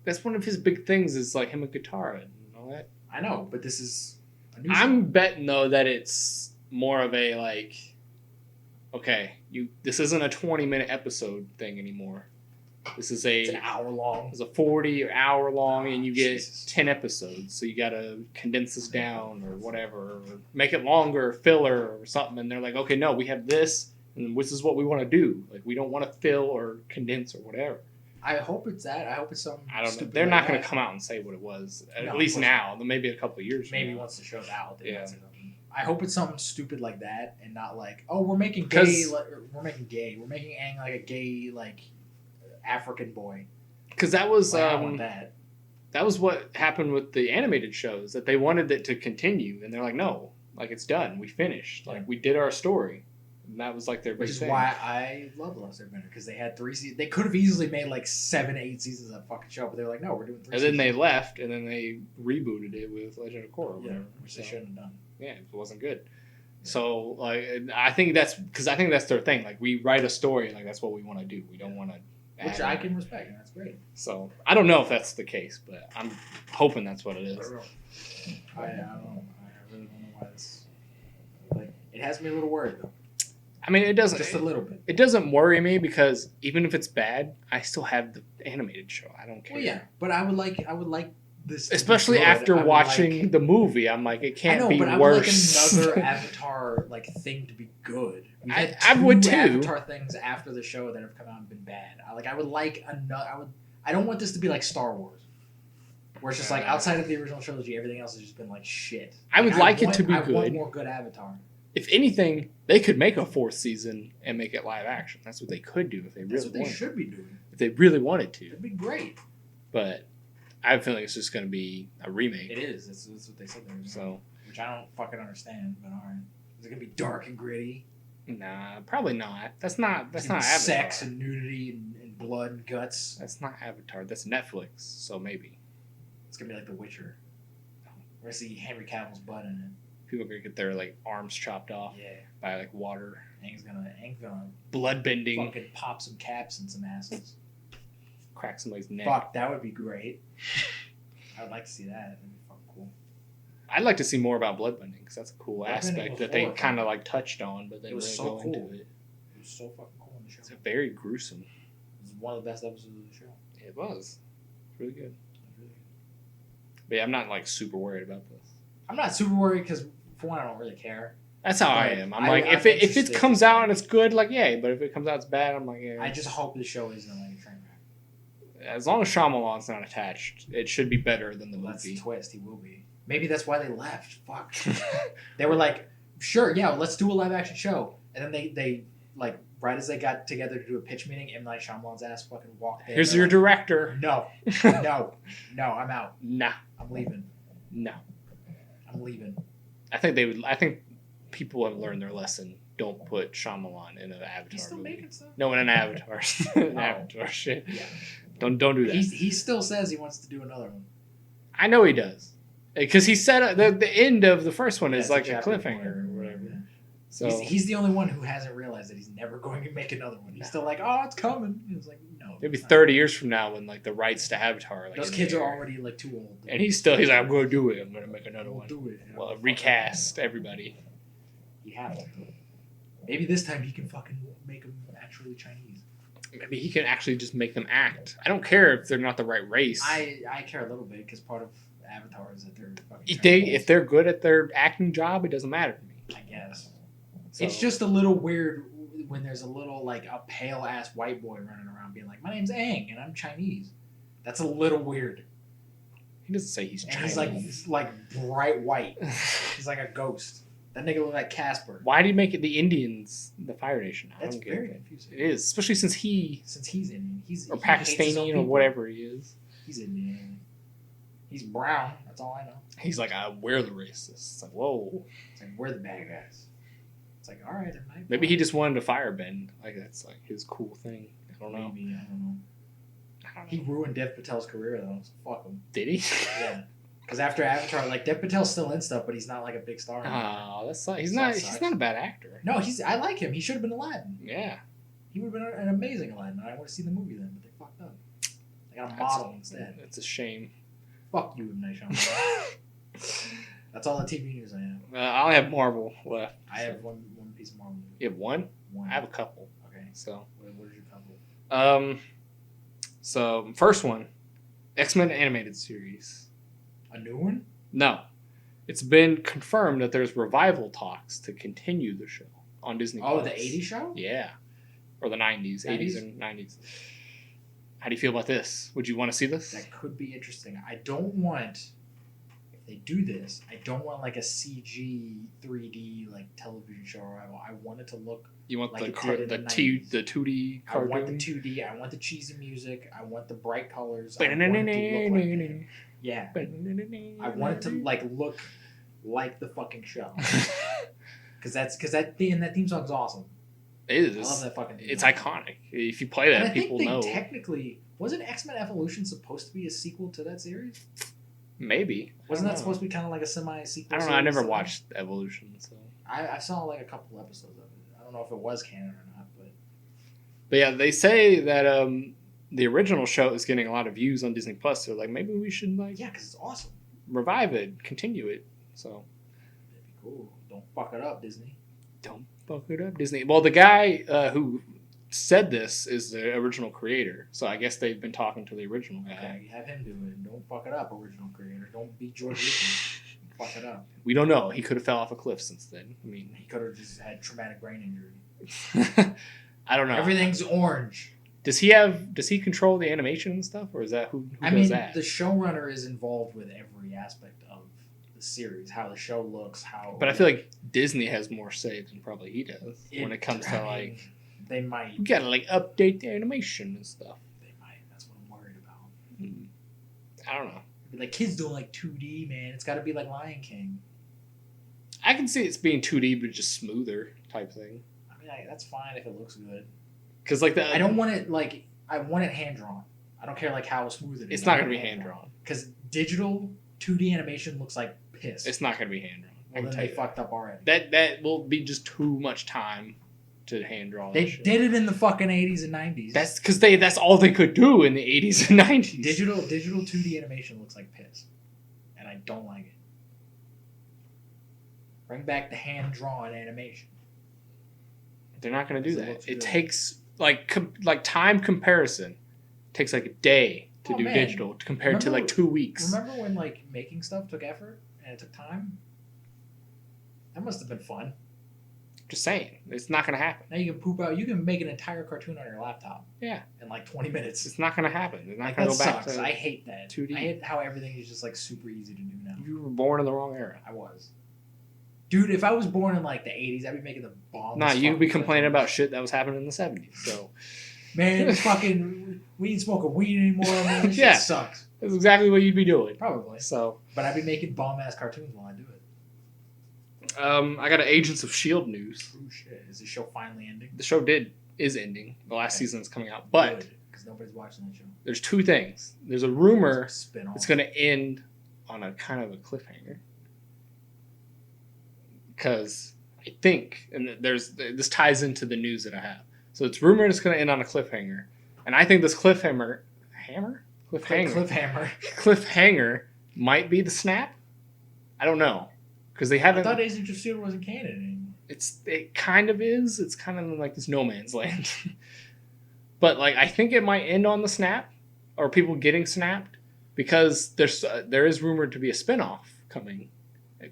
That's one of his big things. Is like him and Katara and all that. I know, but this is. I'm betting though that it's more of a like. Okay, this isn't a 20-minute episode thing anymore. This is it's an hour long. It's a 40 hour long, and you get 10 episodes. So you got to condense this down or whatever, or make it longer, filler or something. And they're like, okay, no, we have this, and this is what we want to do. Like we don't want to fill or condense or whatever. I hope it's that. I hope it's something. I don't know. They're not going to come out and say what it was. At least now. Maybe a couple of years. Maybe now. once the show's out. Yeah. I hope it's something stupid like that, and not like, oh, we're making gay. We're making Aang like a gay like African boy. Because that was I want that. That was what happened with the animated shows, that they wanted it to continue, and they're like, no, like it's done, we finished, like we did our story, and that was like their big thing. Why I love Last Airbender, because they had 3 seasons. They could have easily made like 7, 8 seasons of that fucking show, but they're like, no, we're doing 3 and seasons. then they left, and then they rebooted it with Legend of Korra, which they shouldn't have done. Yeah, it wasn't good. So like, I think that's their thing. Like we write a story, like that's what we want to do. We don't want to. Which I can respect, and that's great. So I don't know if that's the case, but I'm hoping that's what it is. I don't know. I really don't know why this. Like, it has me a little worried though. I mean, it doesn't. Just a little bit. It doesn't worry me because even if it's bad, I still have the animated show. I don't care. Well, yeah, but I would like this. Especially after watching the movie, I'm like, it can't be worse. I would like another Avatar like thing to be good. I would too. Avatar things after the show that have come out and been bad. I would like another. I don't want this to be like Star Wars, where it's just like outside of the original trilogy, everything else has just been like shit. I would like it to be good. I want more good Avatar. If anything, they could make a 4th season and make it live action. That's what they could do if they really wanted. That's what they should be doing. If they really wanted to. It'd be great. But I have a feeling it's just going to be a remake. It is. That's what they said they were doing. So, which I don't fucking understand, but alright. Is it going to be dark and gritty? Nah, probably not. That's not Avatar. Sex and nudity and blood and guts. That's not Avatar. That's Netflix. So maybe it's gonna be like The Witcher. We're gonna see Henry Cavill's butt in it. People are gonna get their like arms chopped off. Yeah. By like water. Aang's gonna blood bending. Fucking pop some caps and some asses. Crack somebody's neck. Fuck, that would be great. I would like to see that. That'd be fucking cool. I'd like to see more about bloodbending because that's a cool aspect that they kind of like touched on, but they it was really so go cool. into it. It was so fucking cool in the show. It's very gruesome. It was one of the best episodes of the show. It was. Really good. But yeah, I'm not like super worried about this. I'm not super worried because for one, I don't really care. That's how I But am. I'm I- like, I'm if it interested. comes out and it's good, like yay. But if it comes out it's bad, I'm like, yeah. I just hope the show isn't like a train wreck. As long as Shyamalan's not attached, it should be better than the Well, that's the movie. twist. He will be. Maybe that's why they left. Fuck. They were like, sure, yeah, let's do a live action show. And then they like right as they got together to do a pitch meeting, M. Night Shyamalan's ass fucking walked in. Here's They're your like, director. No, I'm out. Nah, I'm leaving. no. I'm leaving. I think people have learned their lesson. Don't put Shyamalan in an Avatar He's still movie. making stuff. No, in an Avatar. An Oh. Avatar shit. Yeah. Don't do that. He still says he wants to do another one. I know he does. Because he said the end of the first one is Yeah, like it's a chapter cliffhanger four. or whatever. Yeah. So He's the only one who hasn't realized that he's never going to make another one. He's still like, oh, it's coming. He was like, no. maybe it's not. 30 years from now when like the rights to Avatar are like Those in kids the are air. already like too old. And he's like, I'm gonna do it. I'm gonna make another We'll one. do it. Well, recast everybody. You have to. Maybe this time he can fucking make them actually Chinese. Maybe he can actually just make them act. I don't care if they're not the right race. I care a little bit because part of Avatar is that they're fucking If they're good at their acting job, it doesn't matter to me. I guess. So, It's just a little weird when there's a little like a pale ass white boy running around being like, my name's Aang and I'm Chinese. That's a little weird. he doesn't say he's And Chinese. he's like bright white. He's like a ghost. That nigga look like Casper. Why do you make it the Indians the Fire Nation? I That's don't get very it. confusing. It is, especially since Since he's Indian, or he hates his own Pakistani or people. whatever he is. He's Indian. He's brown. That's all I know. He's like, we're the racists. It's like, whoa. It's like we're the bad guys. It's like, all right, it might Maybe he just wanted to firebend. Like that's like his cool thing. I don't know. Maybe, I don't know. I don't He know. ruined Dev Patel's career though. So fuck him. Did he? Yeah. Because after Avatar, like Dev Patel's still in stuff, but he's not like a big star. anymore. Oh, that's not, he's So not. that He's sucks. not a bad actor. No, I like him. He should have been Aladdin. Yeah. He would have been an amazing Aladdin. I would have seen the movie then, but they fucked up. They got a model instead. It's a shame. Fuck you, M. Night Shyamalan. That's all the TV news I have. I only have Marvel left. I have one piece of Marvel news. You have one? One. I have a couple. Okay. So, What is your couple? so first one, X-Men animated series. A new one? No, it's been confirmed that there's revival talks to continue the show on Disney. Oh, Plus. the 80s show? Yeah, or the 90s, 80s and 90s. How do you feel about this? Would you want to see this? That could be interesting. I don't want, if they do this, I don't want like a CG 3D like television show revival. I want it to look. You want like the it car, did the in the T 90s. the 2D I cartoon? want the 2D. I want the cheesy music. I want the bright colors. I want it to look like that. Yeah. I want it to like look like the fucking show. Because that theme song is awesome. It I is. love that fucking theme It's song. iconic. If you play And that, I think people they know. technically wasn't X-Men Evolution supposed to be a sequel to that series? Maybe. Wasn't I that don't supposed to be kind of like a semi-sequel? know. I don't know. I series never to that? watched Evolution, so. I saw like a couple episodes of it. I don't know if it was canon or not, but But yeah, they say that the original show is getting a lot of views on Disney Plus. So like, maybe we should like yeah, because it's awesome. revive it, continue it. So That'd be cool. Don't fuck it up, Disney. don't fuck it up, Disney. Well, the guy who said this is the original creator, so I guess they've been talking to the original guy. Okay, have him do it. Don't fuck it up, original creator. Don't be George Lucas. Fuck it up. We don't know. He could have fell off a cliff since then. I mean, He could have just had traumatic brain injury. I don't know. Everything's orange. Does he control the animation and stuff, or is that who I does mean, that? the showrunner is involved with every aspect of the series, how the show looks, how. But I feel like Disney has more say than probably he does when it comes to like, they might. you gotta like update the animation and stuff. They might. That's what I'm worried about. I don't know. Be like, kids don't like 2D, man. It's got to be like Lion King. I can see it's being 2D, but just smoother type thing. I mean, that's fine if it looks good. Because like the I don't want it like I want it hand drawn. I don't care like how smooth it is. It's not gonna be hand drawn. Because digital 2D animation looks like piss. It's not gonna be hand drawn. I Well, can then tell they you fucked up already. that will be just too much time to hand draw. They that shit. did it in the fucking 80s and 90s. That's because that's all they could do in the 80s and 90s. digital 2D animation looks like piss, and I don't like it. Bring back the hand drawn animation. They're not gonna do It that. looks It good. takes like time comparison. Takes like a day to Oh, do man. digital compared to like Remember- 2 weeks. Remember when like making stuff took effort and it took time? That must have been fun. Just saying, it's not going to happen. Now you can poop out. You can make an entire cartoon on your laptop. Yeah. In like 20 minutes. It's not going to happen. They're not like, going that to go back sucks. to I hate that. 2D. I hate how everything is just like super easy to do now. You were born in the wrong era. I was. Dude, if I was born in like the 80s, I'd be making the bomb. Nah, you'd be complaining about shit that was happening in the 70s. So, man, it's fucking, we ain't smoking weed anymore. Man. This shit sucks. That's exactly what you'd be doing. Probably. So, but I'd be making bomb ass cartoons while I do it. I got an Agents of S.H.I.E.L.D. news. Oh shit! Is the show finally ending? The show is ending. The last season is coming out, but because nobody's watching that show. There's two things. There's a rumor Spin-off. it's going to end on a kind of a cliffhanger. Because I think, and this ties into the news that I have. So it's rumored it's going to end on a cliffhanger, and I think this cliffhanger might be the snap. I don't know, because they haven't. I thought Agents of S.H.I.E.L.D. wasn't canon anymore. It kind of is. It's kind of like this no man's land. But like I think it might end on the snap, or people getting snapped, because there is rumored to be a spinoff coming,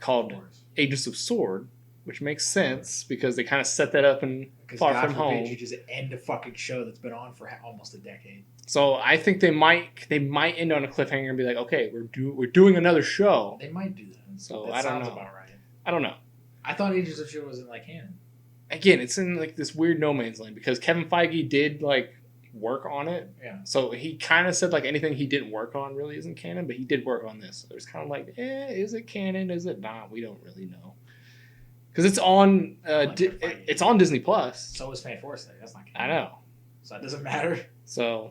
called Agents of S.W.O.R.D., which makes sense because they kind of set that up in Far From Home. You just end a fucking show that's been on for almost a decade. So I think they might end on a cliffhanger and be like, okay, we're doing another show. They might do that. So that I don't sounds know. About right. I don't know. I thought Agents of S.H.I.E.L.D. wasn't like canon. Again, it's in like this weird no man's land because Kevin Feige did like work on it. Yeah. So he kind of said like anything he didn't work on really isn't canon, but he did work on this. So it's kind of like, is it canon? Is it not? We don't really know. Because it's on it's on Disney Plus. So is Fan Force. That's not canon. I know. So that doesn't matter. So,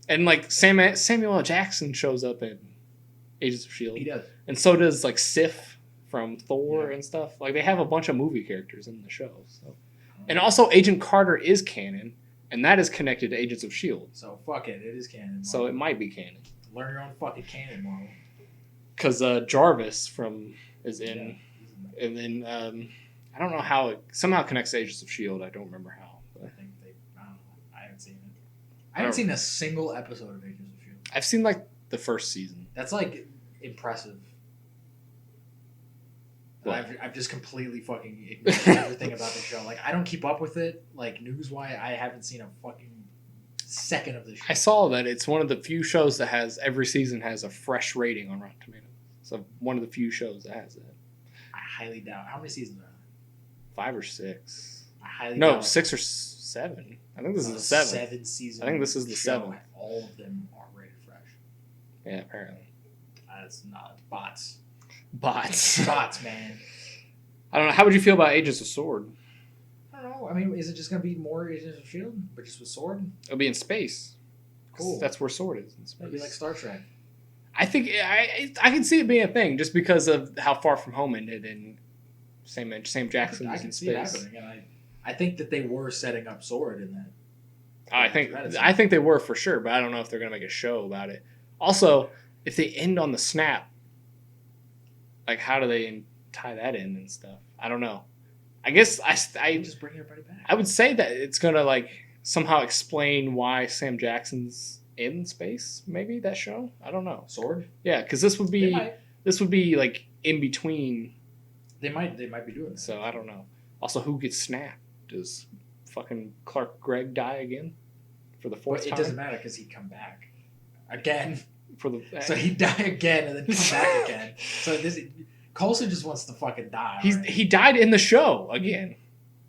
and like Samuel L. Jackson shows up in Agents of S.H.I.E.L.D. He does. And so does like Sif from Thor and stuff. Like they have a bunch of movie characters in the show. So, and also Agent Carter is canon, and that is connected to Agents of S.H.I.E.L.D. So fuck it, it is canon. Marvel. So it might be canon. Learn your own fucking canon, Marvel. Because Jarvis is in, and then I don't know how it somehow connects to Agents of S.H.I.E.L.D. I don't remember how. But I think I don't know. I haven't seen it. I haven't seen a single episode of Agents of S.H.I.E.L.D. I've seen like the first season. That's like impressive. I've just completely fucking ignored everything about the show. Like I don't keep up with it. Like news-wise, I haven't seen a fucking second of the show. I saw that it's one of the few shows that has every season has a fresh rating on Rotten Tomatoes. So one of the few shows that has that. I highly doubt. How many seasons are there? 5 or 6. I highly doubt. 6 or 7. I think this is the 7th. 7 season. I think this is the 7th. All of them are rated fresh. Yeah, apparently. That's not bots. Bots, man. I don't know. How would you feel about Agents of S.W.O.R.D.? I don't know. I mean, is it just going to be more Agents of S.H.I.E.L.D., but just with S.W.O.R.D.? It'll be in space. Cool. That's where S.W.O.R.D. is, in space. It'll be like Star Trek. I think I can see it being a thing just because of how Far From Home ended and Sam Jackson was in space. I can see it happening, and I think that they were setting up S.W.O.R.D. in that. I think they were for sure, but I don't know if they're going to make a show about it. Also, if they end on the snap, like how do they tie that in and stuff? I don't know. I guess I just bring everybody back. I would say that it's gonna like somehow explain why Sam Jackson's in space. Maybe that show. I don't know. S.W.O.R.D. Yeah, because this would be like in between. They might be doing that. So I don't know. Also, who gets snapped? Does fucking Clark Gregg die again for the fourth time? It doesn't matter because he'd come back again. So he'd die again and then come back again. So Coulson just wants to fucking die. He died in the show again.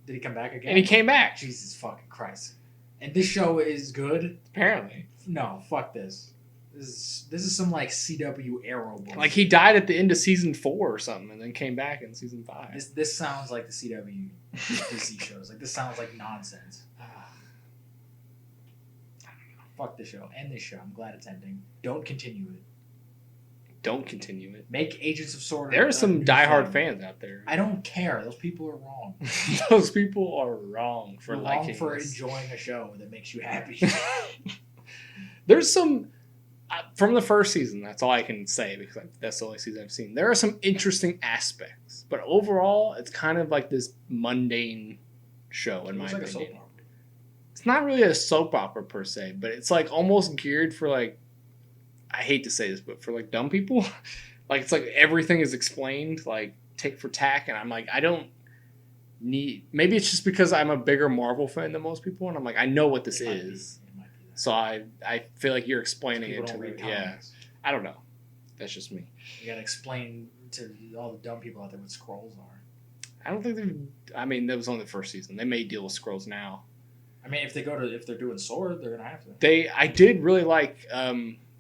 Did he come back again? And he came back. Jesus fucking Christ! And this show is good. Apparently. No, fuck this. This is some like CW Arrow bullshit. Like he died at the end of season 4 or something, and then came back in season 5. This sounds like the CW DC shows. Like this sounds like nonsense. Fuck the show. End this show. I'm glad it's ending. Don't continue it. Make Agents of S.W.O.R.D. There are some diehard fans out there. I don't care. Those people are wrong. Those people are wrong for liking for enjoying a show that makes you happy. There's some from the first season. That's all I can say because that's the only season I've seen. There are some interesting aspects, but overall, it's kind of like this mundane show in my opinion. It's not really a soap opera per se, but it's like almost geared for like. I hate to say this, but for like dumb people, like it's like everything is explained like tick for tack, and I'm like I don't need. Maybe it's just because I'm a bigger Marvel fan than most people, and I'm like, I know what this It might is. be that. So I feel like you're explaining People it to don't me. read Yeah, comics. I don't know. That's just me. You gotta explain to all the dumb people out there what scrolls are. I don't think they've. I mean, that was only the first season. They may deal with scrolls now. I mean, if they're doing sword, they're gonna have to. I did really like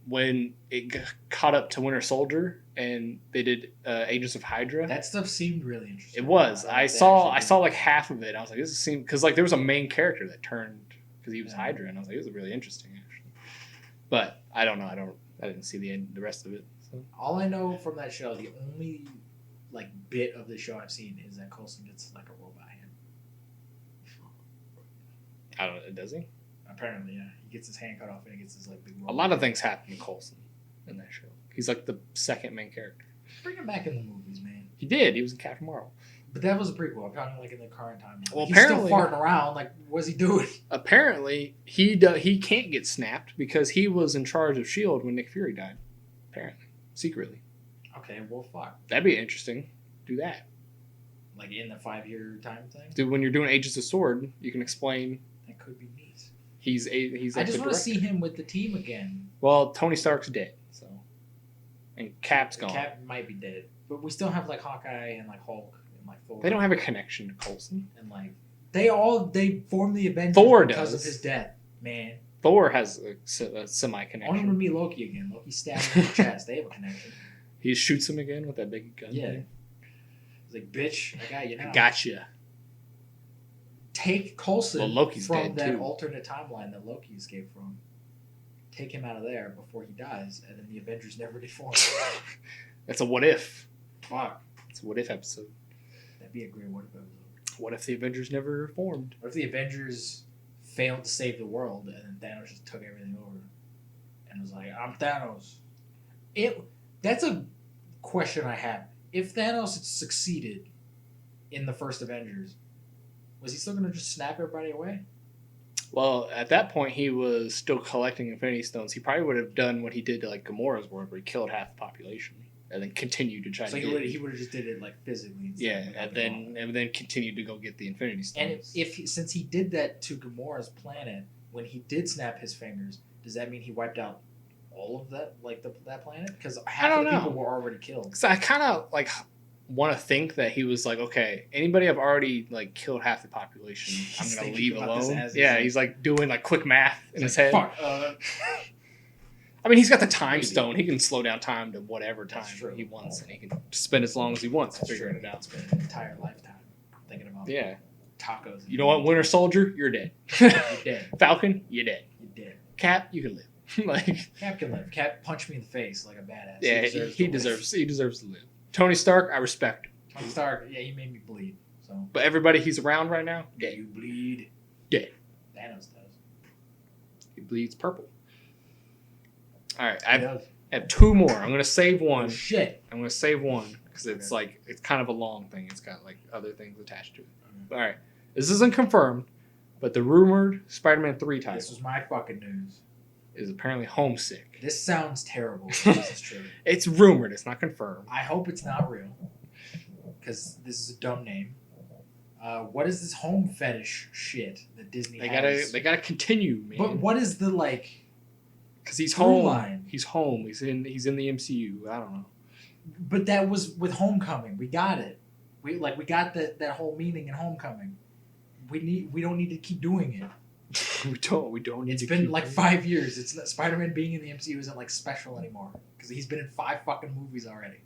when it caught up to Winter Soldier and they did Agents of Hydra. That stuff seemed really interesting. It was. I saw like half of it. I was like, this seemed because like there was a main character that turned because he was Hydra, and I was like, it was really interesting actually. But I don't know. I didn't see the rest of it. So. All I know from that show, the only like bit of the show I've seen is that Coulson gets like a robot hand. I don't know. Does he? Apparently, yeah. He gets his hand cut off and he gets his like big robot. A lot of things happen to Coulson in that show. He's like the second main character. Bring him back in the movies, man. He did. He was in Captain Marvel. But that was a prequel. I'm talking like in the current timeline. Well, he's apparently, still farting around. Like, what's he doing? Apparently, he can't get snapped because he was in charge of S.H.I.E.L.D. when Nick Fury died. Apparently. Secretly. Okay, well, fuck. That'd be interesting. Do that. Like in the 5-year time thing? Dude, when you're doing Agents of S.W.O.R.D., you can explain. That could be neat. He's like I just want to director. see him with the team again. Well, Tony Stark's dead, so. And Cap's gone. Cap might be dead. But we still have like Hawkeye and like Hulk and like Thor. They don't have a connection to Coulson. And like they formed the Avengers Thor because does. of his death, man. Thor has a semi I want him to connection. meet Loki again. Loki stabbed him in the chest. They have a connection. He shoots him again with that big gun. Yeah. thing. He's like, bitch, I got you now. Gotcha. Take Coulson Well, Loki's from dead, that too. alternate timeline that Loki escaped from. Take him out of there before he dies, and then the Avengers never deform. That's a what if. Fuck. It's a what if episode. That'd be a great what if episode. What if the Avengers never formed? What if the Avengers failed to save the world, and then Thanos just took everything over, and was like, "I'm Thanos." That's a question I have. If Thanos had succeeded in the first Avengers, was he still going to just snap everybody away? Well, at that point, he was still collecting Infinity Stones. He probably would have done what he did to like Gamora's world, where he killed half the population and then continued to try So to he would have just did it like physically. Instead yeah, of, like, and then continued to go get the Infinity Stones. And since he did that to Gamora's planet, when he did snap his fingers, does that mean he wiped out all of that, like that planet? Because half of the people were already killed. So I kind of like want to think that he was like, okay, anybody I've already like killed half the population, I'm He's gonna thinking leave about this alone. as Yeah, he's he's like doing like quick math in his head. Fuck. I mean, he's got the time Maybe. stone. He can slow down time to whatever time That's true. he wants, and he can spend as long as he wants figuring it out. Spend an entire lifetime thinking about Yeah. tacos. You know what, Winter Soldier, you're dead. You're dead. Falcon, you're dead. You're dead. Cap, you can live. Like, Cap can live. Cap punched me in the face like a badass. yeah, he deserves to live. Tony Stark, I respect him. Tony Stark, yeah, he made me bleed. So But everybody he's around right now, dead. you bleed. Dead. Thanos does. He bleeds purple. All right, I He does. have two more. I'm gonna save one. Oh, shit. I'm gonna save one because it's like it's kind of a long thing. It's got like other things attached to it. Okay. All right, this isn't confirmed, but the rumored Spider-Man 3 title This was my fucking news. is apparently Homesick. This sounds terrible. If this is true. It's rumored. It's not confirmed. I hope it's not real, because this is a dumb name. What is this home fetish shit that Disney has? They gotta continue, man. But what is the like? Because he's through home. line? He's home. He's in the MCU. I don't know. But that was with Homecoming. We got it. We got that whole meaning in Homecoming. We don't need to keep doing it. we don't need It's to been keep like doing 5 years. It's not, Spider-Man being in the MCU isn't like special anymore because he's been in 5 fucking movies already. it.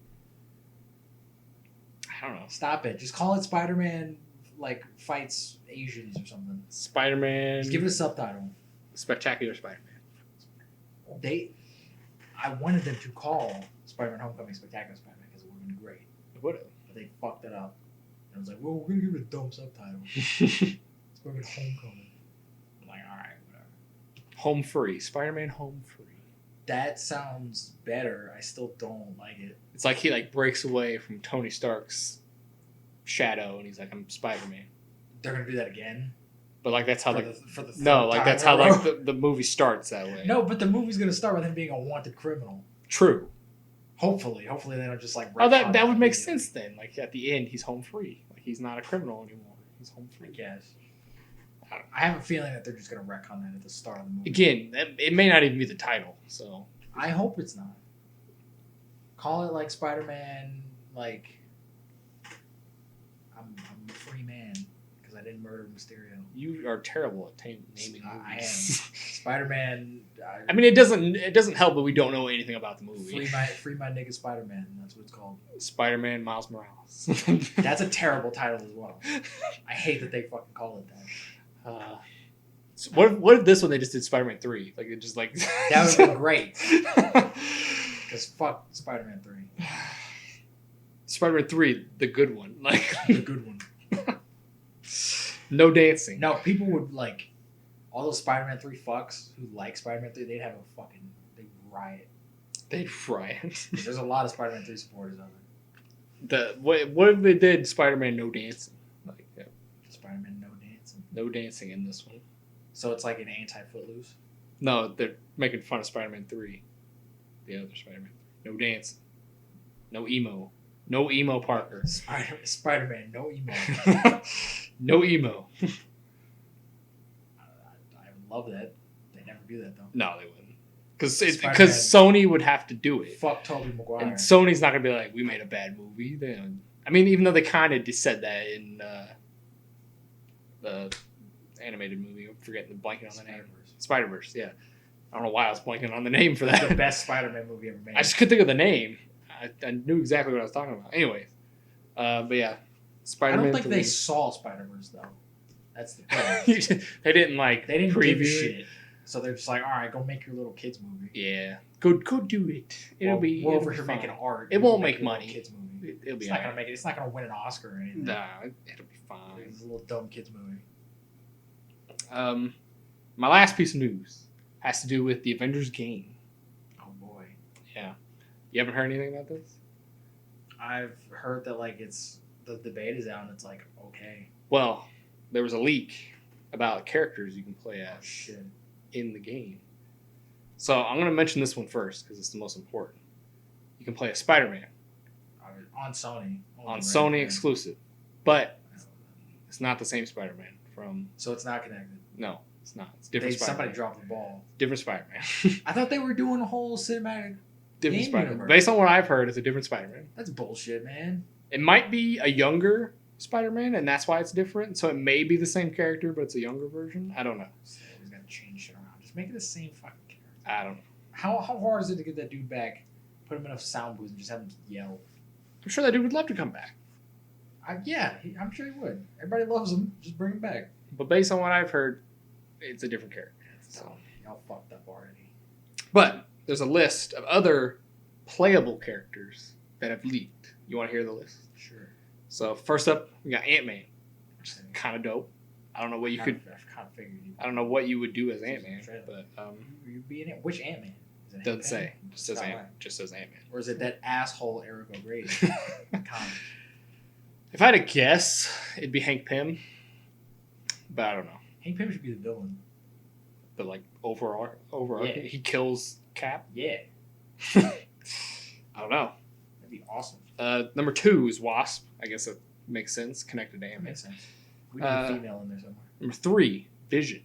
I don't know. Stop it. Just call it Spider-Man like fights Asians or something. Spider-Man. Just give it a subtitle. Spectacular Spider-Man. I wanted them to call Spider-Man Homecoming Spectacular Spider-Man because it would have been great. What? But they fucked it up. And I was like, well, we're going to give it a dumb subtitle. Spider-Man Homecoming. I'm like, alright, whatever. Home free. Spider-Man home free. That sounds better. I still don't like it. It's like he like breaks away from Tony Stark's shadow and he's like, I'm Spider-Man. They're going to do that again? But like that's how For like the third no, like time that's in a how row? like the movie starts that way. No, but the movie's going to start with him being a wanted criminal. True. Hopefully they don't just like. Oh, that retcon would make immediately. sense then. Like at the end, he's home free. Like he's not a criminal anymore. He's home I free. guess. I have a feeling that they're just gonna retcon that at the start of the movie. Again, it may not even be the title. So I hope it's not. Call it like Spider-Man, like I'm a free man because I didn't murder Mysterio. you are terrible at naming I am. movies. Spider-Man. I mean, it doesn't help that we don't know anything about the movie. Free my nigga Spider-Man. That's what it's called. Spider-Man Miles Morales. That's a terrible title as well. I hate that they fucking call it that. So what if this one they just did Spider-Man 3? Like it just like That would be great. Because fuck Spider-Man 3. Spider-Man 3, the good one. Like The good one. no dancing. No, people would like all those Spider-Man 3 fucks who like Spider-Man 3, they'd they'd riot. They'd riot. There's a lot of Spider-Man 3 supporters out there. What if they did Spider-Man no dancing? Like Spider-Man no dancing. no dancing in this one. So it's like an anti-Footloose. No, they're making fun of Spider-Man 3. The other Spider-Man. No dancing. No emo. No emo Parker. Spider-Man no emo. No emo. I love that. They never do that though. No, they wouldn't. Because Spider-Man- Sony would have to do it. Fuck Tobey Maguire. And Sony's not going to be like, we made a bad movie. I mean, even though they kind of said that in the animated movie. I'm forgetting, blanking on the name. Spider-Verse, yeah. I don't know why I was blanking on the name for It's that. the best Spider-Man movie ever made. I just couldn't think of the name. I knew exactly what I was talking about. Anyways. But yeah. Spider-Man I don't think 3. they saw Spider-Verse though. That's the thing. They didn't like They didn't preview give a it. shit. So they're just like, all right, go make your little kids movie. Yeah. Go do it. It'll be. We're it'll over be here fine. making art. It won't Go make your little money. Kids movie. It'll be It's not alright. gonna make it. It's not gonna win an Oscar or anything. Nah, it'll be fine. It's a little dumb kids movie. My last piece of news has to do with the Avengers game. Oh boy. Yeah. You haven't heard anything about this? I've heard that like it's the debate is out and it's like okay. Well, there was a leak about characters you can play Oh as shit. in the game. So I'm going to mention this one first because it's the most important. You can play a Spider-Man On Sony. on Sony exclusive, but it's not the same Spider-Man from. So it's not connected. No, it's not. It's different Spider-Man. Somebody dropped the ball. Different Spider-Man. I thought they were doing a whole cinematic. Different Game Spider-Man. universe. Based on what I've heard, it's a different Spider-Man. That's bullshit, man. It might be a younger Spider-Man, and that's why it's different. So it may be the same character, but it's a younger version. I don't know. So he's gonna change shit around. Just make it the same fucking character. I don't know. How hard is it to get that dude back? Put him in a sound booth and just have him yell. I'm sure that dude would love to come back. I'm sure he would. Everybody loves him. Just bring him back. But based on what I've heard, it's a different character. So y'all fucked up already. But there's a list of other playable characters that have leaked. You want to hear the list? Sure. So first up, we got Ant-Man, which is kind of dope. I don't know what you could. I kind of figured you. I don't know what you would do as Ant-Man, but You be in it. Which Ant-Man? Is it doesn't Ant-Man? say. Just says Not Ant. right. Just says Ant-Man. Or is it that asshole Eric O'Grady? If I had to guess, it'd be Hank Pym, but I don't know. Hank Pym should be the villain. But like overall, Yeah. he kills Cap. Yeah, I don't know. that'd be awesome. Number 2 is Wasp. I guess that makes sense. Connected to That Ant-Man. makes sense. We need a female in there somewhere. Number 3, Vision.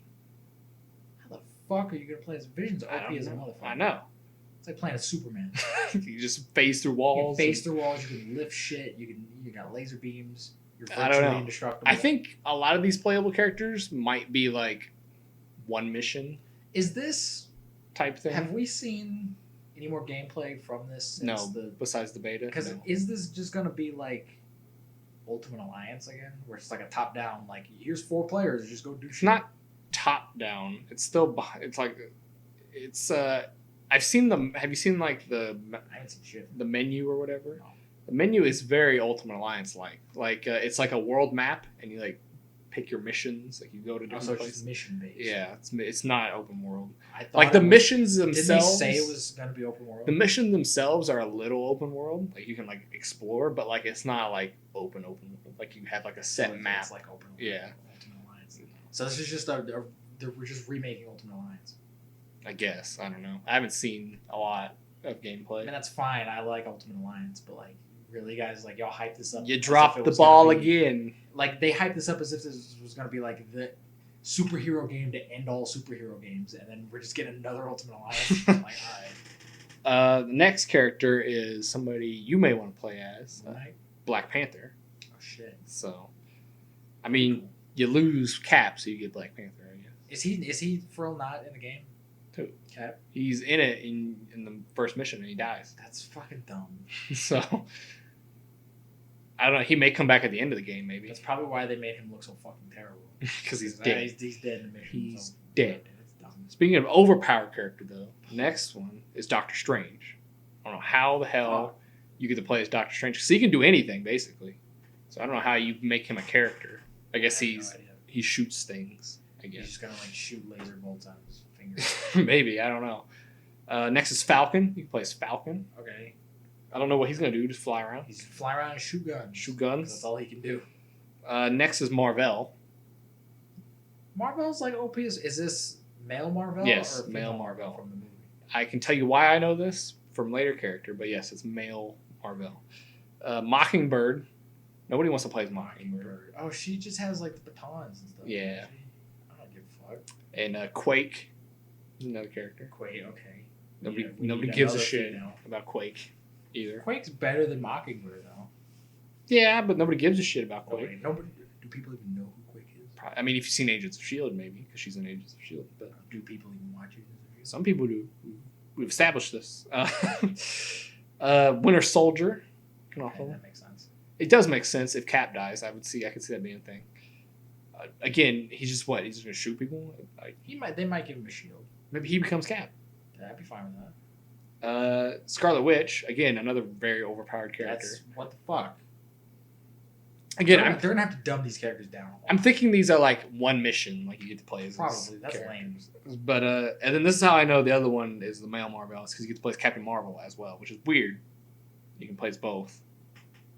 How the fuck are you gonna play as Vision's OP I don't as a know. motherfucker? I know. It's like playing a Superman. You just phase through You walls. can phase through walls. You can lift shit. You got laser beams. You're I don't virtually know. indestructible. I think a lot of these playable characters might be like one mission Is this? type thing. Have we seen any more gameplay from this? No, Since besides the beta. Because No. is this just gonna be like Ultimate Alliance again, where it's like a top down, like here's 4 players, just go do shit? It's not top down. It's still. It's like. It's. I've seen the. Have you seen like I haven't seen shit. the menu or whatever? No. The menu is very Ultimate Alliance like. Like it's like a world map, and you like pick your missions. Like you go to different Also, it's places. just mission based. Yeah, it's not open world. I thought Like the it was- missions Didn't themselves. they say it was gonna be open world? The missions themselves are a little open world. Like you can like explore, but like it's not like open world. Like you have like a So set it's map. like open world. Yeah. Ultimate Alliance. So this is just we're just remaking Ultimate Alliance. I guess I don't know. I haven't seen a lot of I mean gameplay. that's fine. I like Ultimate Alliance, but like really, guys? Like, y'all hype this up. You as if dropped it the was gonna ball be- again. Like, they hyped this up as if this was going to be like the superhero game to end all superhero games, and then we're just getting another Ultimate Alliance. I'm like, all right. The next character is somebody you may want to play as, Right. Black Panther. Oh, shit. So, I mean, you lose Cap, so you get Black Panther, I guess. Is he for real not in the game? Who? Cap? He's in it in the first mission, and he dies. That's fucking dumb. So, I don't know. He may come back at the end of the game, maybe. That's probably why they made him look so fucking terrible. Because he's dead. He's dead in the mission. He's so dead. It's dumb. Speaking of overpowered character, though, next one is Doctor Strange. I don't know how the hell you get to play as Doctor Strange, because he can do anything, basically. So I don't know how you make him a character. I guess he shoots things, I He's guess. just gonna like shoot laser bolts out of his fingers. Maybe, I don't know. Next is Falcon. You can play as Falcon. Okay. I don't know what he's going to do, just fly around. He's fly around and shoot guns. Shoot guns. That's all he can do. Next is Marvel. Marvel's like OP. Is this male Marvel? Yes, or female male Marvel. from the movie. I can tell you why I know this from later character, but yes, it's male Marvel. Mockingbird. Nobody wants to play as Mockingbird. Oh, she just has like the batons and stuff. Yeah. I don't give a fuck. And Quake is another character. Quake, okay. Nobody We nobody need gives a another shit female. about Quake either. Quake's better than Mockingbird, though. Yeah, but nobody gives a shit about Quake. Nobody. Do people even know who Quake is? I mean, if you've seen Agents of S.H.I.E.L.D., maybe, because she's in Agents of S.H.I.E.L.D., but Do people even watch it? some people do. We've established this. Winter Soldier. Okay, that makes sense. It does make sense if Cap dies. I could see that being a thing. Again, he's just what? He's just gonna shoot people. They might give him a shield. Maybe he becomes Cap. Yeah, I'd be fine with that. Scarlet Witch, again, another very overpowered character. That's what the fuck. Again, they're gonna have to dumb these characters down. A lot. I'm thinking these are like one mission, like you get to play as. Probably that's character. lame. But and then this is how I know the other one is the male Marvel, because you get to play as Captain Marvel as well, which is weird. You can play as both.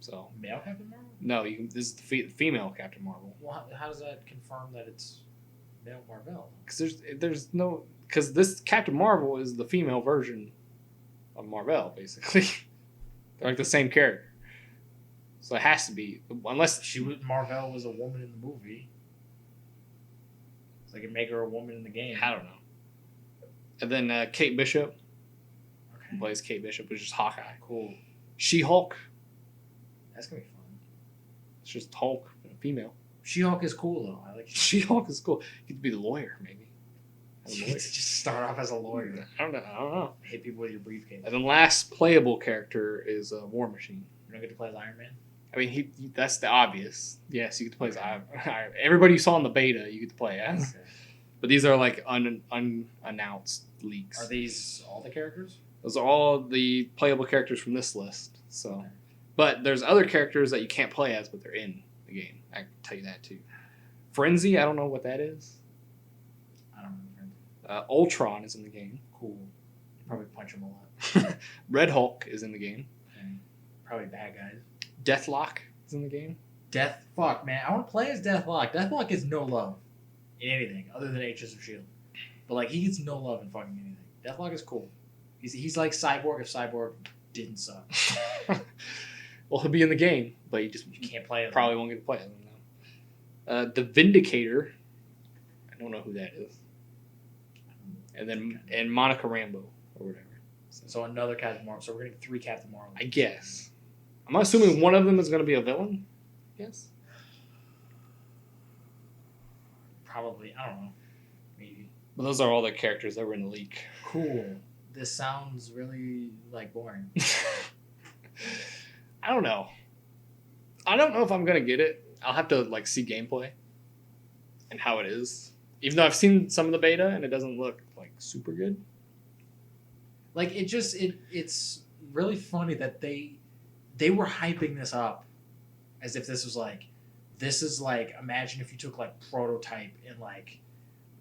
So Male Captain Marvel? no, you can. This is the female Captain Marvel. Well, how does that confirm that it's male Marvel? Because there's no, because this Captain Marvel is the female version of Marvel, basically. They're like the same character. So it has to be, unless Marvel was a woman in the movie. So they can make her a woman in the game. I don't know. And then Kate Bishop Okay. plays Kate Bishop, which is Hawkeye. Cool. She-Hulk, That's gonna be fun. it's just Hulk, female. She-Hulk is cool though. I like She-Hulk is cool. You could be the lawyer, maybe. Have a You lawyer. get to just start off as a lawyer. I don't know. Hit people with your briefcase. And then last playable character is War Machine. You don't get to play as Iron Man. I mean, he that's the obvious. Yes, you get to play as Iron. Everybody you saw in the beta, you get to play as. Okay. But these are like unannounced leaks. Are these all the characters? Those are all the playable characters from this list. So, Okay. but there's other characters that you can't play as, but they're in the game. I can tell you that too. Frenzy, I don't know what that is. I don't know. Ultron is in the game. Cool. You probably punch them a lot. Red Hulk is in the game. Okay. Probably bad guys. Deathlock is in the game. Fuck, man. I want to play as Deathlock. Deathlock gets no love in anything other than Agents of S.H.I.E.L.D. But, like, he gets no love in fucking anything. Deathlock is cool. He's like Cyborg if Cyborg didn't suck. Well, he'll be in the game, but you can't play him. probably won't get to play him. No. The Vindicator. I don't know who that is. And then Monica Rambeau or whatever. So another Captain Marvel. So we're getting 3 Captain Marvel. I guess. I'm assuming one of them is going to be a villain. Yes. Probably. I don't know. Maybe. But those are all the characters that were in the leak. Cool. This sounds really, like, boring. I don't know. I don't know if I'm going to get it. I'll have to like see gameplay and how it is. Even though I've seen some of the beta and it doesn't look like super good. Like, it's really funny that they were hyping this up as if this is like, imagine if you took like Prototype and like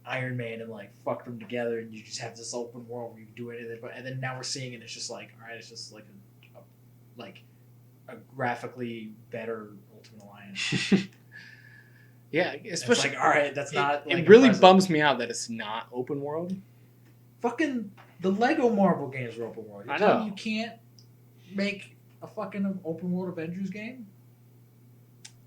Iron Man and like fucked them together and you just have this open world where you can do anything. And then now we're seeing it and it's just like, all right, it's just like a graphically better Ultimate Alliance. Yeah, especially it's like, all right, that's not. It like, really impressive. bums me out that it's not open world. Fucking the Lego Marvel games are open world. You're I telling know. me you can't make a fucking open world Avengers game?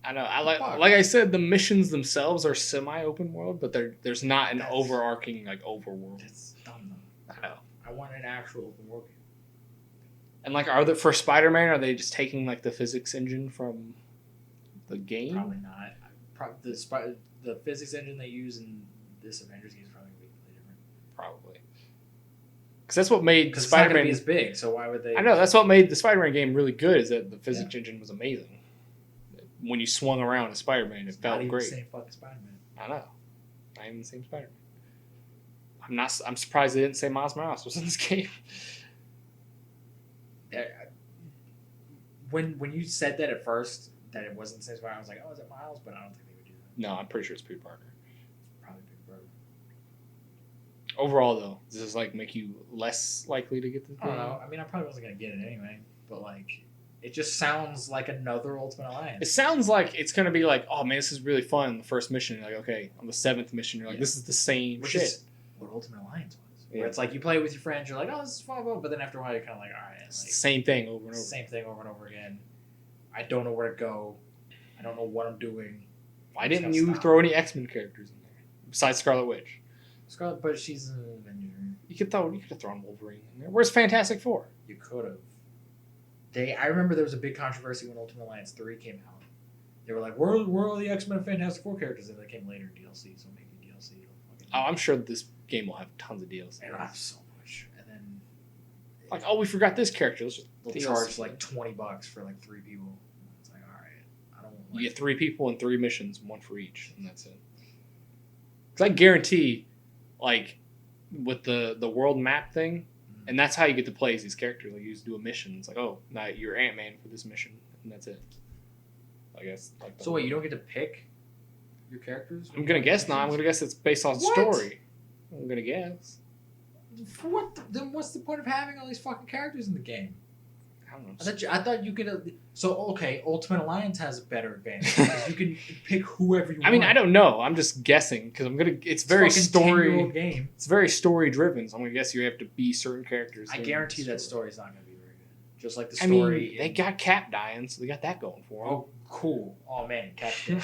I know. Like I said, the missions themselves are semi-open world, but there's not an overarching like overworld. That's dumb though. I know. I want an actual open world game. And like, are they for Spider-Man? Are they just taking like the physics engine from the game? Probably not. The physics engine they use in this Avengers game is probably completely different. Probably. Because that's what made Because Spider-Man. it's not gonna be as big, so why would they? I know that's what made the Spider-Man game really good. Is that the physics engine was amazing. When you swung around as Spider-Man, it felt not even great. The same fucking Spider-Man. I know. Not even the same Spider-Man. I'm surprised they didn't say Miles Morales was in this game. When you said that at first, that it wasn't the same Spider-Man, I was like, oh, is it Miles? But I don't think they would do that. No, I'm pretty sure it's Peter Parker. Probably Peter Parker. Overall, though, does this like make you less likely to get this game? I don't know. I mean, I probably wasn't gonna get it anyway, but like, it just sounds like another Ultimate Alliance. It sounds like it's gonna be like, oh man, this is really fun. The first mission, you're like, okay, on the 7th mission, you're like, this is the same Which shit. is what Ultimate Alliance was. Where it's like you play with your friends, you're like, oh, this is fun, but then after a while, you're kind of like, all right, It's like, the same thing over and over. Same thing over and over again. I don't know where to go. I don't know what I'm doing. Why didn't you throw any X-Men characters in there besides Scarlet Witch? Scarlet, but she's an Avenger. You could have thrown Wolverine in there. Where's Fantastic Four? You could have. I remember there was a big controversy when Ultimate Alliance 3 came out. They were like, where are all the X-Men and Fantastic Four characters? And they came later in DLC, so maybe DLC. Oh, I'm sure this game will have tons of DLC. It'll have so much. And then like, oh, we forgot this character. Let's just they'll charge like $20 for like 3 people. It's like, all right, I don't. You get 3 people and 3 missions, 1 for each, and that's it. Because I guarantee, like, with the world map thing, and that's how you get to play as these characters. Like, you just do a mission. It's like, oh, now you're Ant-Man for this mission, and that's it. I guess. Like, so wait, you don't get to pick your characters? I'm gonna guess not. I'm gonna guess it's based on story. I'm gonna guess. For what? Then what's the point of having all these fucking characters in the game? I don't know. I thought you could. So okay, Ultimate Alliance has a better advantage because you can pick whoever you want. I mean, I don't know. I'm just guessing because I'm gonna. It's very story. Game. It's very story driven. So I'm gonna guess you have to be certain characters. I guarantee that story's not gonna be very good. Just like the I story. mean, they got Cap dying, so they got that going for them. Oh, cool. Oh man, Captain.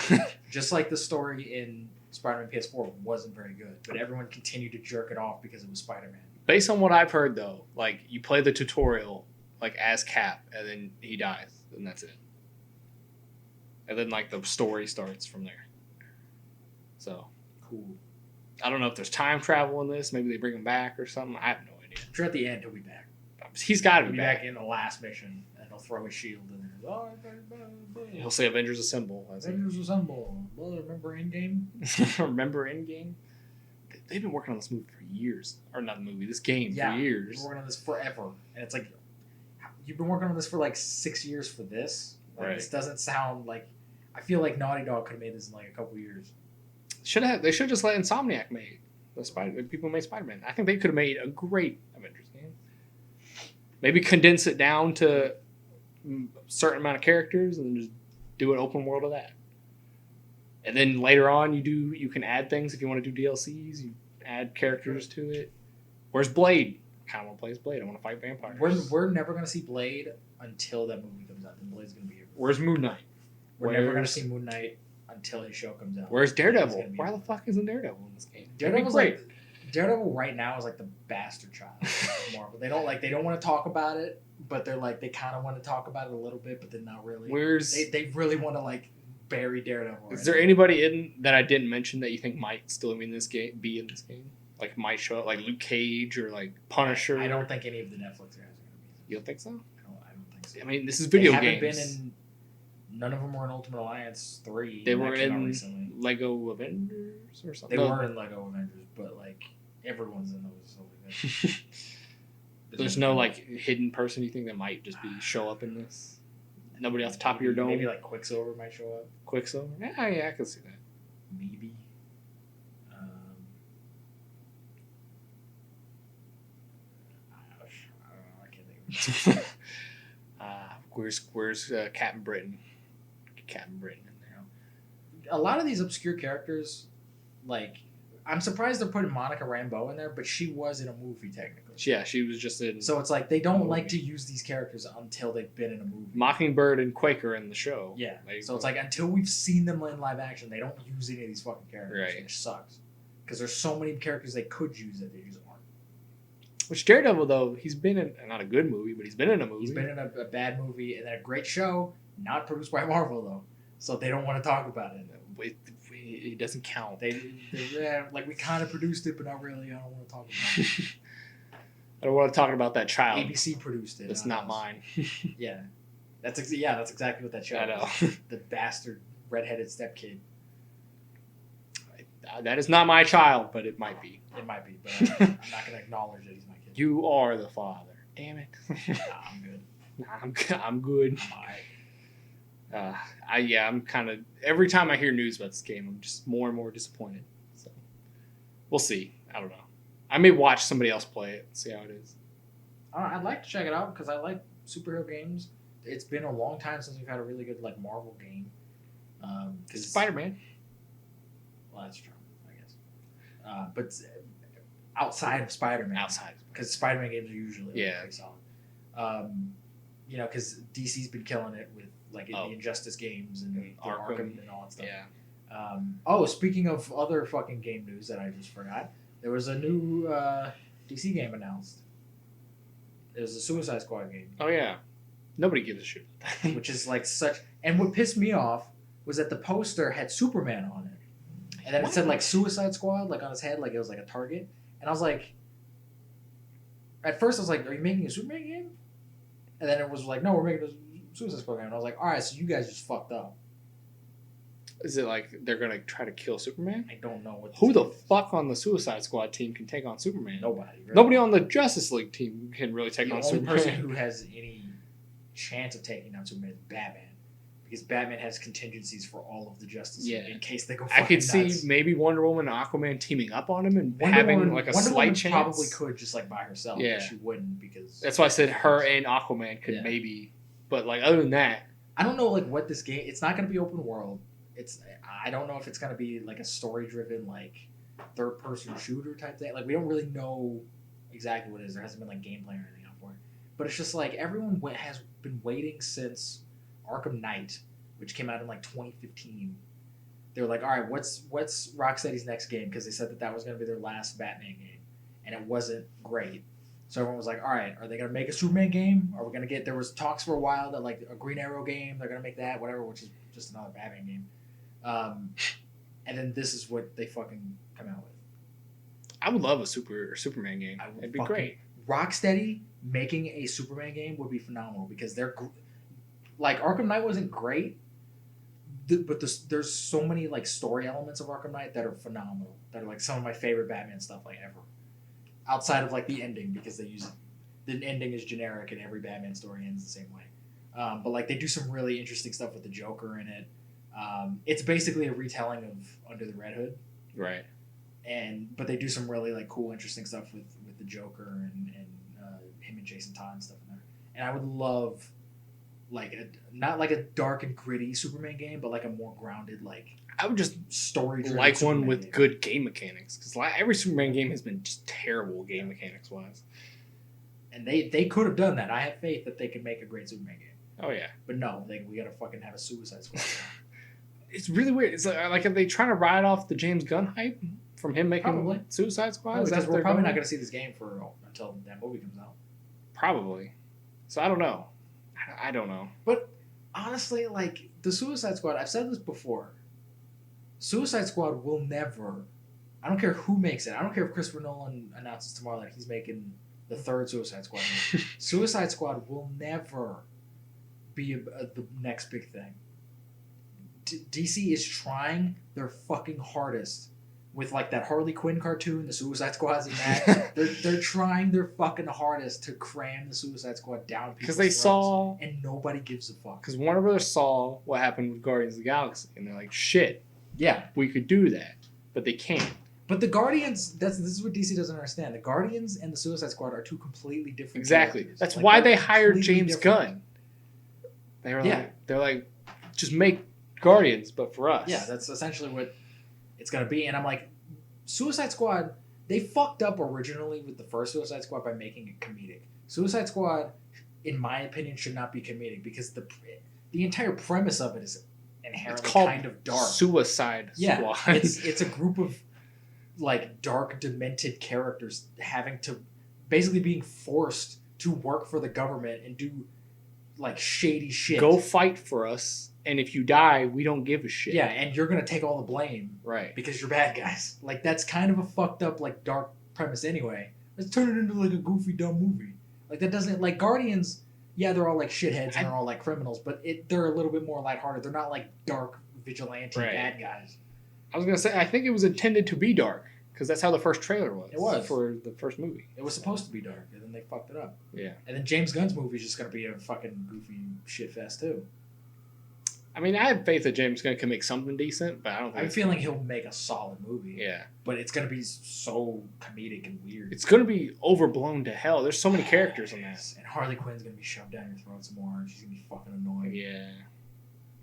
Just like the story in Spider-Man PS4 wasn't very good, but everyone continued to jerk it off because it was Spider-Man. Based on what I've heard, though, like you play the tutorial like as Cap, and then he dies, and that's it. And then like the story starts from there. So cool. I don't know if there's time travel in this. Maybe they bring him back or something. I have no idea. I'm sure at the end he'll be back. He's got to be back in the last mission, and he'll throw his shield in there. Oh, he'll say Avengers Assemble. Avengers Assemble. Well, remember Endgame? Remember Endgame? They've been working on this movie for years. Or not the movie, this game for years. They've been working on this forever. And it's like, you've been working on this for like 6 years for this? Like, this doesn't sound like... I feel like Naughty Dog could have made this in like a couple years. They should just let Insomniac make the people who made Spider-Man. I think they could have made a great Avengers game. Maybe condense it down to a certain amount of characters and then just do an open world of that. And then later on, you can add things if you want to do DLCs. You add characters to it. Where's Blade? I kind of want to play as Blade. I want to fight vampires. We're never going to see Blade until that movie comes out. Then Blade's going to be here. Where's Moon Knight? We're never going to see Moon Knight until his show comes out. Where's Daredevil? Why the fuck isn't Daredevil in this game? Daredevil's great. Daredevil right now is like the bastard child of Marvel. They don't want to talk about it, but they're like they kind of want to talk about it a little bit, but then not really. They really want to like bury Daredevil. Is there anybody in that I didn't mention that you think might still be in this game? Like might show up, like Luke Cage or like Punisher? I don't think any of the Netflix guys are going to be. You don't think so? I don't think so. I mean, this is video games. They haven't been in. None of them were in Ultimate Alliance 3. They were in Lego Avengers or something. They were in Lego Avengers, but like everyone's in those. So like, there's no like hidden person you think that might just show up in this. Nobody off the top of your dome. Maybe like Quicksilver might show up. Quicksilver? Yeah, I can see that. Maybe. I can't think of it. Where's Captain Britain? Captain Britain in there. A lot of these obscure characters, like I'm surprised they're putting Monica Rambeau in there, but she was in a movie technically. Yeah, she was just in. So it's like they don't like to use these characters until they've been in a movie. Mockingbird and Quaker in the show. Yeah. So it's like until we've seen them in live action, they don't use any of these fucking characters, Right. which sucks. Because there's so many characters they could use that they use aren't. Which Daredevil though, he's been in not a good movie, but he's been in a movie. He's been in a bad movie and then a great show, not produced by Marvel though, so they don't want to talk about it. It doesn't count. They're like we kind of produced it, but not really. I don't want to talk about it. I don't want to talk about that child. ABC produced it. It's not mine. Yeah, that's exactly what that show I know. is. The bastard redheaded stepkid. That is not my child, but it might be. It might be, but I'm not going to acknowledge that he's my kid. You are the father. Damn it. I'm good. I'm good. I'm alright. I'm kind of every time I hear news about this game, I'm just more and more disappointed. So we'll see. I don't know. I may watch somebody else play it and see how it is. I'd like to check it out because I like superhero games. It's been a long time since we've had a really good like Marvel game. Because Spider-Man. Well, that's true, I guess. But outside of Spider-Man, because Spider-Man games are usually pretty solid. Because DC's been killing it with like the Injustice games and the Arkham and all that stuff. Yeah. Speaking of other fucking game news that I just forgot, there was a new DC game announced. It was a Suicide Squad game. Oh yeah. Nobody gives a shit. Which is like such. And what pissed me off was that the poster had Superman on it, and then it said like Suicide Squad like on his head, like it was like a target. And I was like, at first I was like, "Are you making a Superman game?" And then it was like, "No, we're making a Suicide Squad game." And I was like, "All right, so you guys just fucked up." Is it like they're gonna try to kill Superman? I don't know what. Who the fuck on the Suicide Squad team can take on Superman? Nobody. Really. Nobody on the Justice League team can really take on Superman. The only person who has any chance of taking down Superman is Batman, because Batman has contingencies for all of the Justice League in case they go. I could nuts. see maybe Wonder Woman and Aquaman teaming up on him and Wonder having Woman, like a Wonder slight Woman chance. Probably could just like by herself. Yeah, but she wouldn't because. That's why I said her and Aquaman could maybe, but like other than that, I don't know like what this game. It's not going to be open world. I don't know if it's going to be like a story driven like third person shooter type thing. Like we don't really know exactly what it is. There hasn't been like gameplay or anything out for it. But it's just like everyone has been waiting since Arkham Knight, which came out in like 2015. They were like, all right, what's Rocksteady's next game? Because they said that was going to be their last Batman game, and it wasn't great. So everyone was like, all right, are they going to make a Superman game? Are we going to get? There was talks for a while that like a Green Arrow game, they're going to make that, whatever, which is just another Batman game. And then this is what they fucking come out with. I would love a Superman game. It'd be great. Rocksteady making a Superman game would be phenomenal because they're like Arkham Knight wasn't great, but there's so many like story elements of Arkham Knight that are phenomenal. That are like some of my favorite Batman stuff like ever. Outside of like the ending, because they use it. The ending is generic and every Batman story ends the same way. But like they do some really interesting stuff with the Joker in it. It's basically a retelling of Under the Red Hood, right? But they do some really like cool, interesting stuff with the Joker and him and Jason Todd and stuff in there. And I would love like not like a dark and gritty Superman game, but like a more grounded like I would just story like Superman one with game. good game mechanics because every Superman game has been just terrible game mechanics wise. And they could have done that. I have faith that they could make a great Superman game. Oh yeah, but no, we gotta fucking have a Suicide Squad. It's really weird. It's like are they trying to ride off the James Gunn hype from him making Suicide Squad? Because we're probably not going to see this game until that movie comes out. Probably. So I don't know. I don't know. But honestly, like the Suicide Squad, I've said this before. Suicide Squad will never. I don't care who makes it. I don't care if Christopher Nolan announces tomorrow that he's making the third Suicide Squad movie. Suicide Squad will never be the next big thing. DC is trying their fucking hardest with like that Harley Quinn cartoon, the Suicide Squad's in that. they're trying their fucking hardest to cram the Suicide Squad down because they saw and nobody gives a fuck. Because Warner Brothers saw what happened with Guardians of the Galaxy and they're like, shit, yeah, we could do that, but they can't. But the Guardians, this is what DC doesn't understand. The Guardians and the Suicide Squad are two completely different. Exactly. characters. That's like, why they hired James different. Gunn. They're like, just make Guardians, but for us. Yeah, that's essentially what it's gonna be. And I'm like, Suicide Squad, they fucked up originally with the first Suicide Squad by making it comedic. Suicide Squad, in my opinion, should not be comedic because the entire premise of it is inherently kind of dark. Suicide Squad. it's a group of like dark, demented characters having to basically being forced to work for the government and do like shady shit. Go fight for us, and if you die, we don't give a shit. Yeah, and you're gonna take all the blame, right? Because you're bad guys. Like that's kind of a fucked up, like dark premise anyway. Let's turn it into like a goofy, dumb movie. Like that doesn't like Guardians. Yeah, they're all like shitheads and they're all like criminals, but they're a little bit more lighthearted. They're not like dark vigilante bad guys. I was gonna say I think it was intended to be dark because that's how the first trailer was. It was for the first movie. It was supposed to be dark, and then they fucked it up. Yeah. And then James Gunn's movie is just gonna be a fucking goofy shit fest too. I mean, I have faith that James Gunn can make something decent, but I don't think I'm feeling he'll make a solid movie. Yeah. But it's gonna be so comedic and weird. It's gonna be overblown to hell. There's so many characters in that. And Harley Quinn's gonna be shoved down your throat some more, and she's gonna be fucking annoying. Yeah.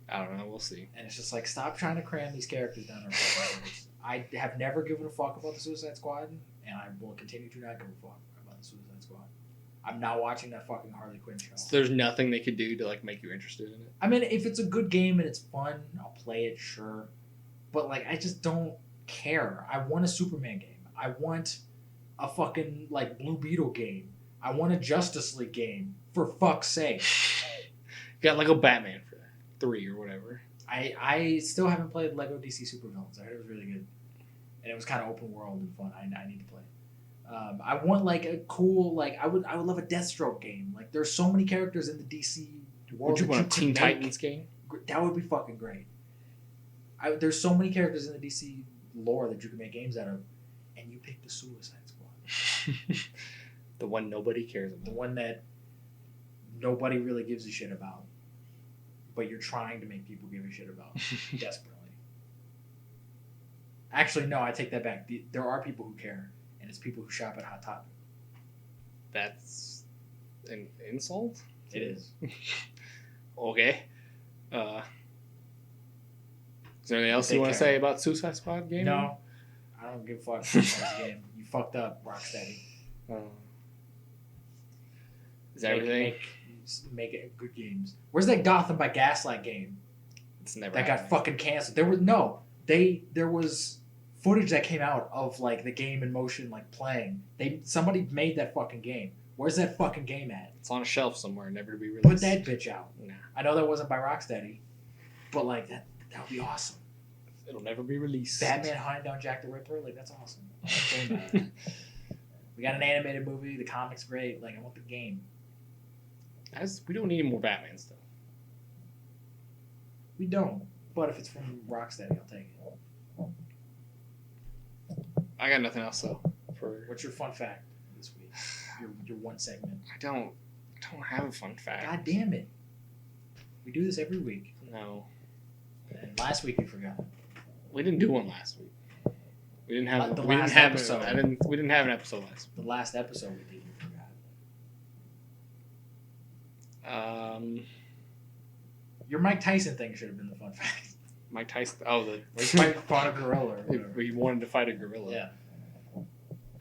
I don't know. We'll see. And it's just like, stop trying to cram these characters down our fucking throats. I have never given a fuck about the Suicide Squad, and I will continue to not give a fuck about the Suicide Squad. I'm not watching that fucking Harley Quinn show. So there's nothing they could do to like make you interested in it. I mean, if it's a good game and it's fun, I'll play it, sure. But like, I just don't care. I want a Superman game. I want a fucking like Blue Beetle game. I want a Justice League game. For fuck's sake. You got Lego Batman for that 3 or whatever. I still haven't played Lego DC Supervillains. I heard it was really good, and it was kind of open world and fun. I need to play it. I want like a cool like I would love a Deathstroke game. Like there's so many characters in the DC world. Would you want a Teen Titans game? That would be fucking great. There's so many characters in the DC lore that you can make games out of, and you pick the Suicide Squad. The one nobody cares about. The one that nobody really gives a shit about, but you're trying to make people give a shit about desperately. Actually, no, I take that back. There are people who care, and it's people who shop at Hot Topic. That's an insult? It is. Okay. Is there anything else you want to say about Suicide Squad game? No. I don't give a fuck about this game. You fucked up, Rocksteady. Is that everything? Make it good games. Where's that Gotham by Gaslight game? It's never that happened. got fucking canceled. There was footage that came out of like the game in motion, like playing. Somebody made that fucking game. Where's that fucking game at? It's on a shelf somewhere, never to be released. Put that bitch out. Nah. I know that wasn't by Rocksteady, but like that would be awesome. It'll never be released. Batman hunting down Jack the Ripper, like that's awesome. I want a game about that. We got an animated movie. The comic's great. Like I want the game. We don't need any more Batman stuff. We don't. But if it's from Rocksteady, I'll take it. I got nothing else though. What's your fun fact this week? Your one segment. I don't have a fun fact. God damn it! We do this every week. No. And last week you forgot. We didn't do one last week. We didn't have We didn't have an episode last week. The last episode we did, you forgot. Your Mike Tyson thing should have been the fun fact. Mike Tyson. Oh, where he fought a gorilla. Or whatever. He wanted to fight a gorilla. Yeah.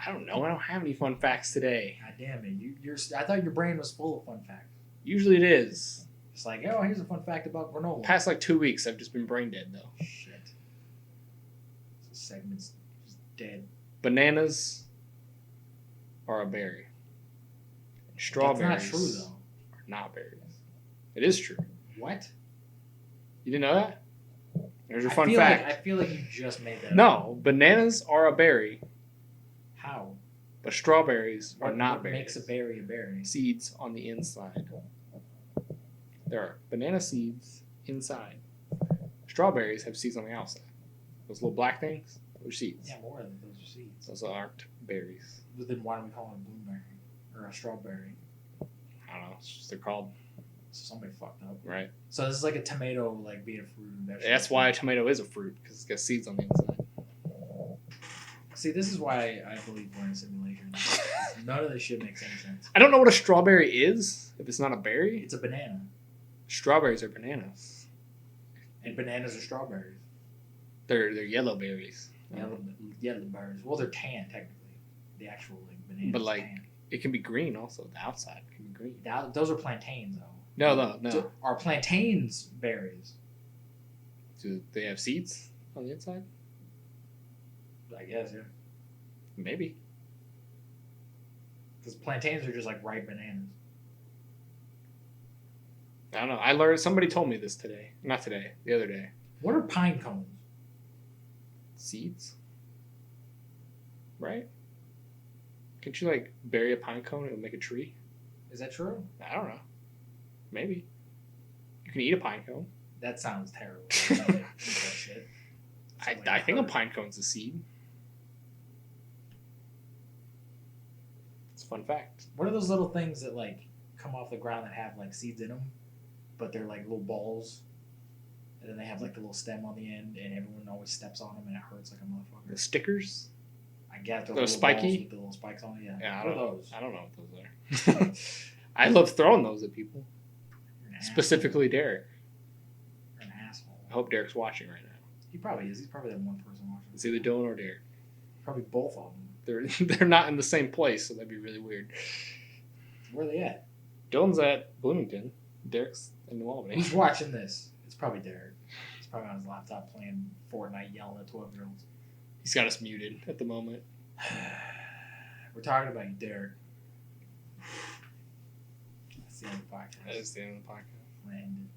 I don't know. I don't have any fun facts today. God damn it! I thought your brain was full of fun facts. Usually it is. It's like, oh, here's a fun fact about granola. Past like 2 weeks, I've just been brain dead though. Shit. This segment's just dead. Bananas are a berry. Strawberries That's not true though. are not berries. It is true. What? You didn't know that? There's your fun fact. I feel like you just made that up. No, bananas are a berry. How? But strawberries are not what berries. Makes a berry a berry? Seeds on the inside. There are banana seeds inside. Strawberries have seeds on the outside. Those little black things, those are seeds. Yeah, more than those are seeds. Those aren't berries. Then why do we call it a blueberry or a strawberry? I don't know. It's just they're called. So somebody fucked up. Right. So this is like a tomato, like being a fruit and vegetable. That's why a tomato is a fruit, because it's got seeds on the inside. See, this is why I believe we're in a simulation. None of this shit makes any sense. I don't know what a strawberry is if it's not a berry. It's a banana. Strawberries are bananas. And bananas are strawberries. They're yellow berries. Yellow berries. Well, they're tan technically. The actual like bananas. But like tan. it can be green also. The outside can be green. Those are plantains though. No. So are plantains berries? Do they have seeds on the inside? I guess, yeah. Maybe. Because plantains are just like ripe bananas. I don't know. I learned. Somebody told me this today. Not today. The other day. What are pine cones? Seeds. Right? Can't you like bury a pine cone and it'll make a tree? Is that true? I don't know. Maybe. You can eat a pine cone. That sounds terrible. That shit. I think a pine cone's a seed. It's a fun fact. What are those little things that like come off the ground that have like seeds in them, but they're like little balls, and then they have like the little stem on the end, and everyone always steps on them and it hurts like a motherfucker. The stickers? I get those Those little spiky? balls with the little spikes on it. Yeah. Yeah, What are those? I don't know what those are. I love throwing those at people. You're an Specifically Derek. asshole. You're an asshole. I hope Derek's watching right now. He probably is. He's probably the one person watching. It's either Dylan or Derek. Probably both of them. They're not in the same place, so that'd be really weird. Where are they at? Dylan's at Bloomington. Derek's in New Albany. Who's watching this? It's probably Derek. He's probably on his laptop playing Fortnite, yelling at 12-year-olds. He's got us muted at the moment. We're talking about you, Derek. That's the end of the podcast. That is the end of the podcast. I'm gonna end it.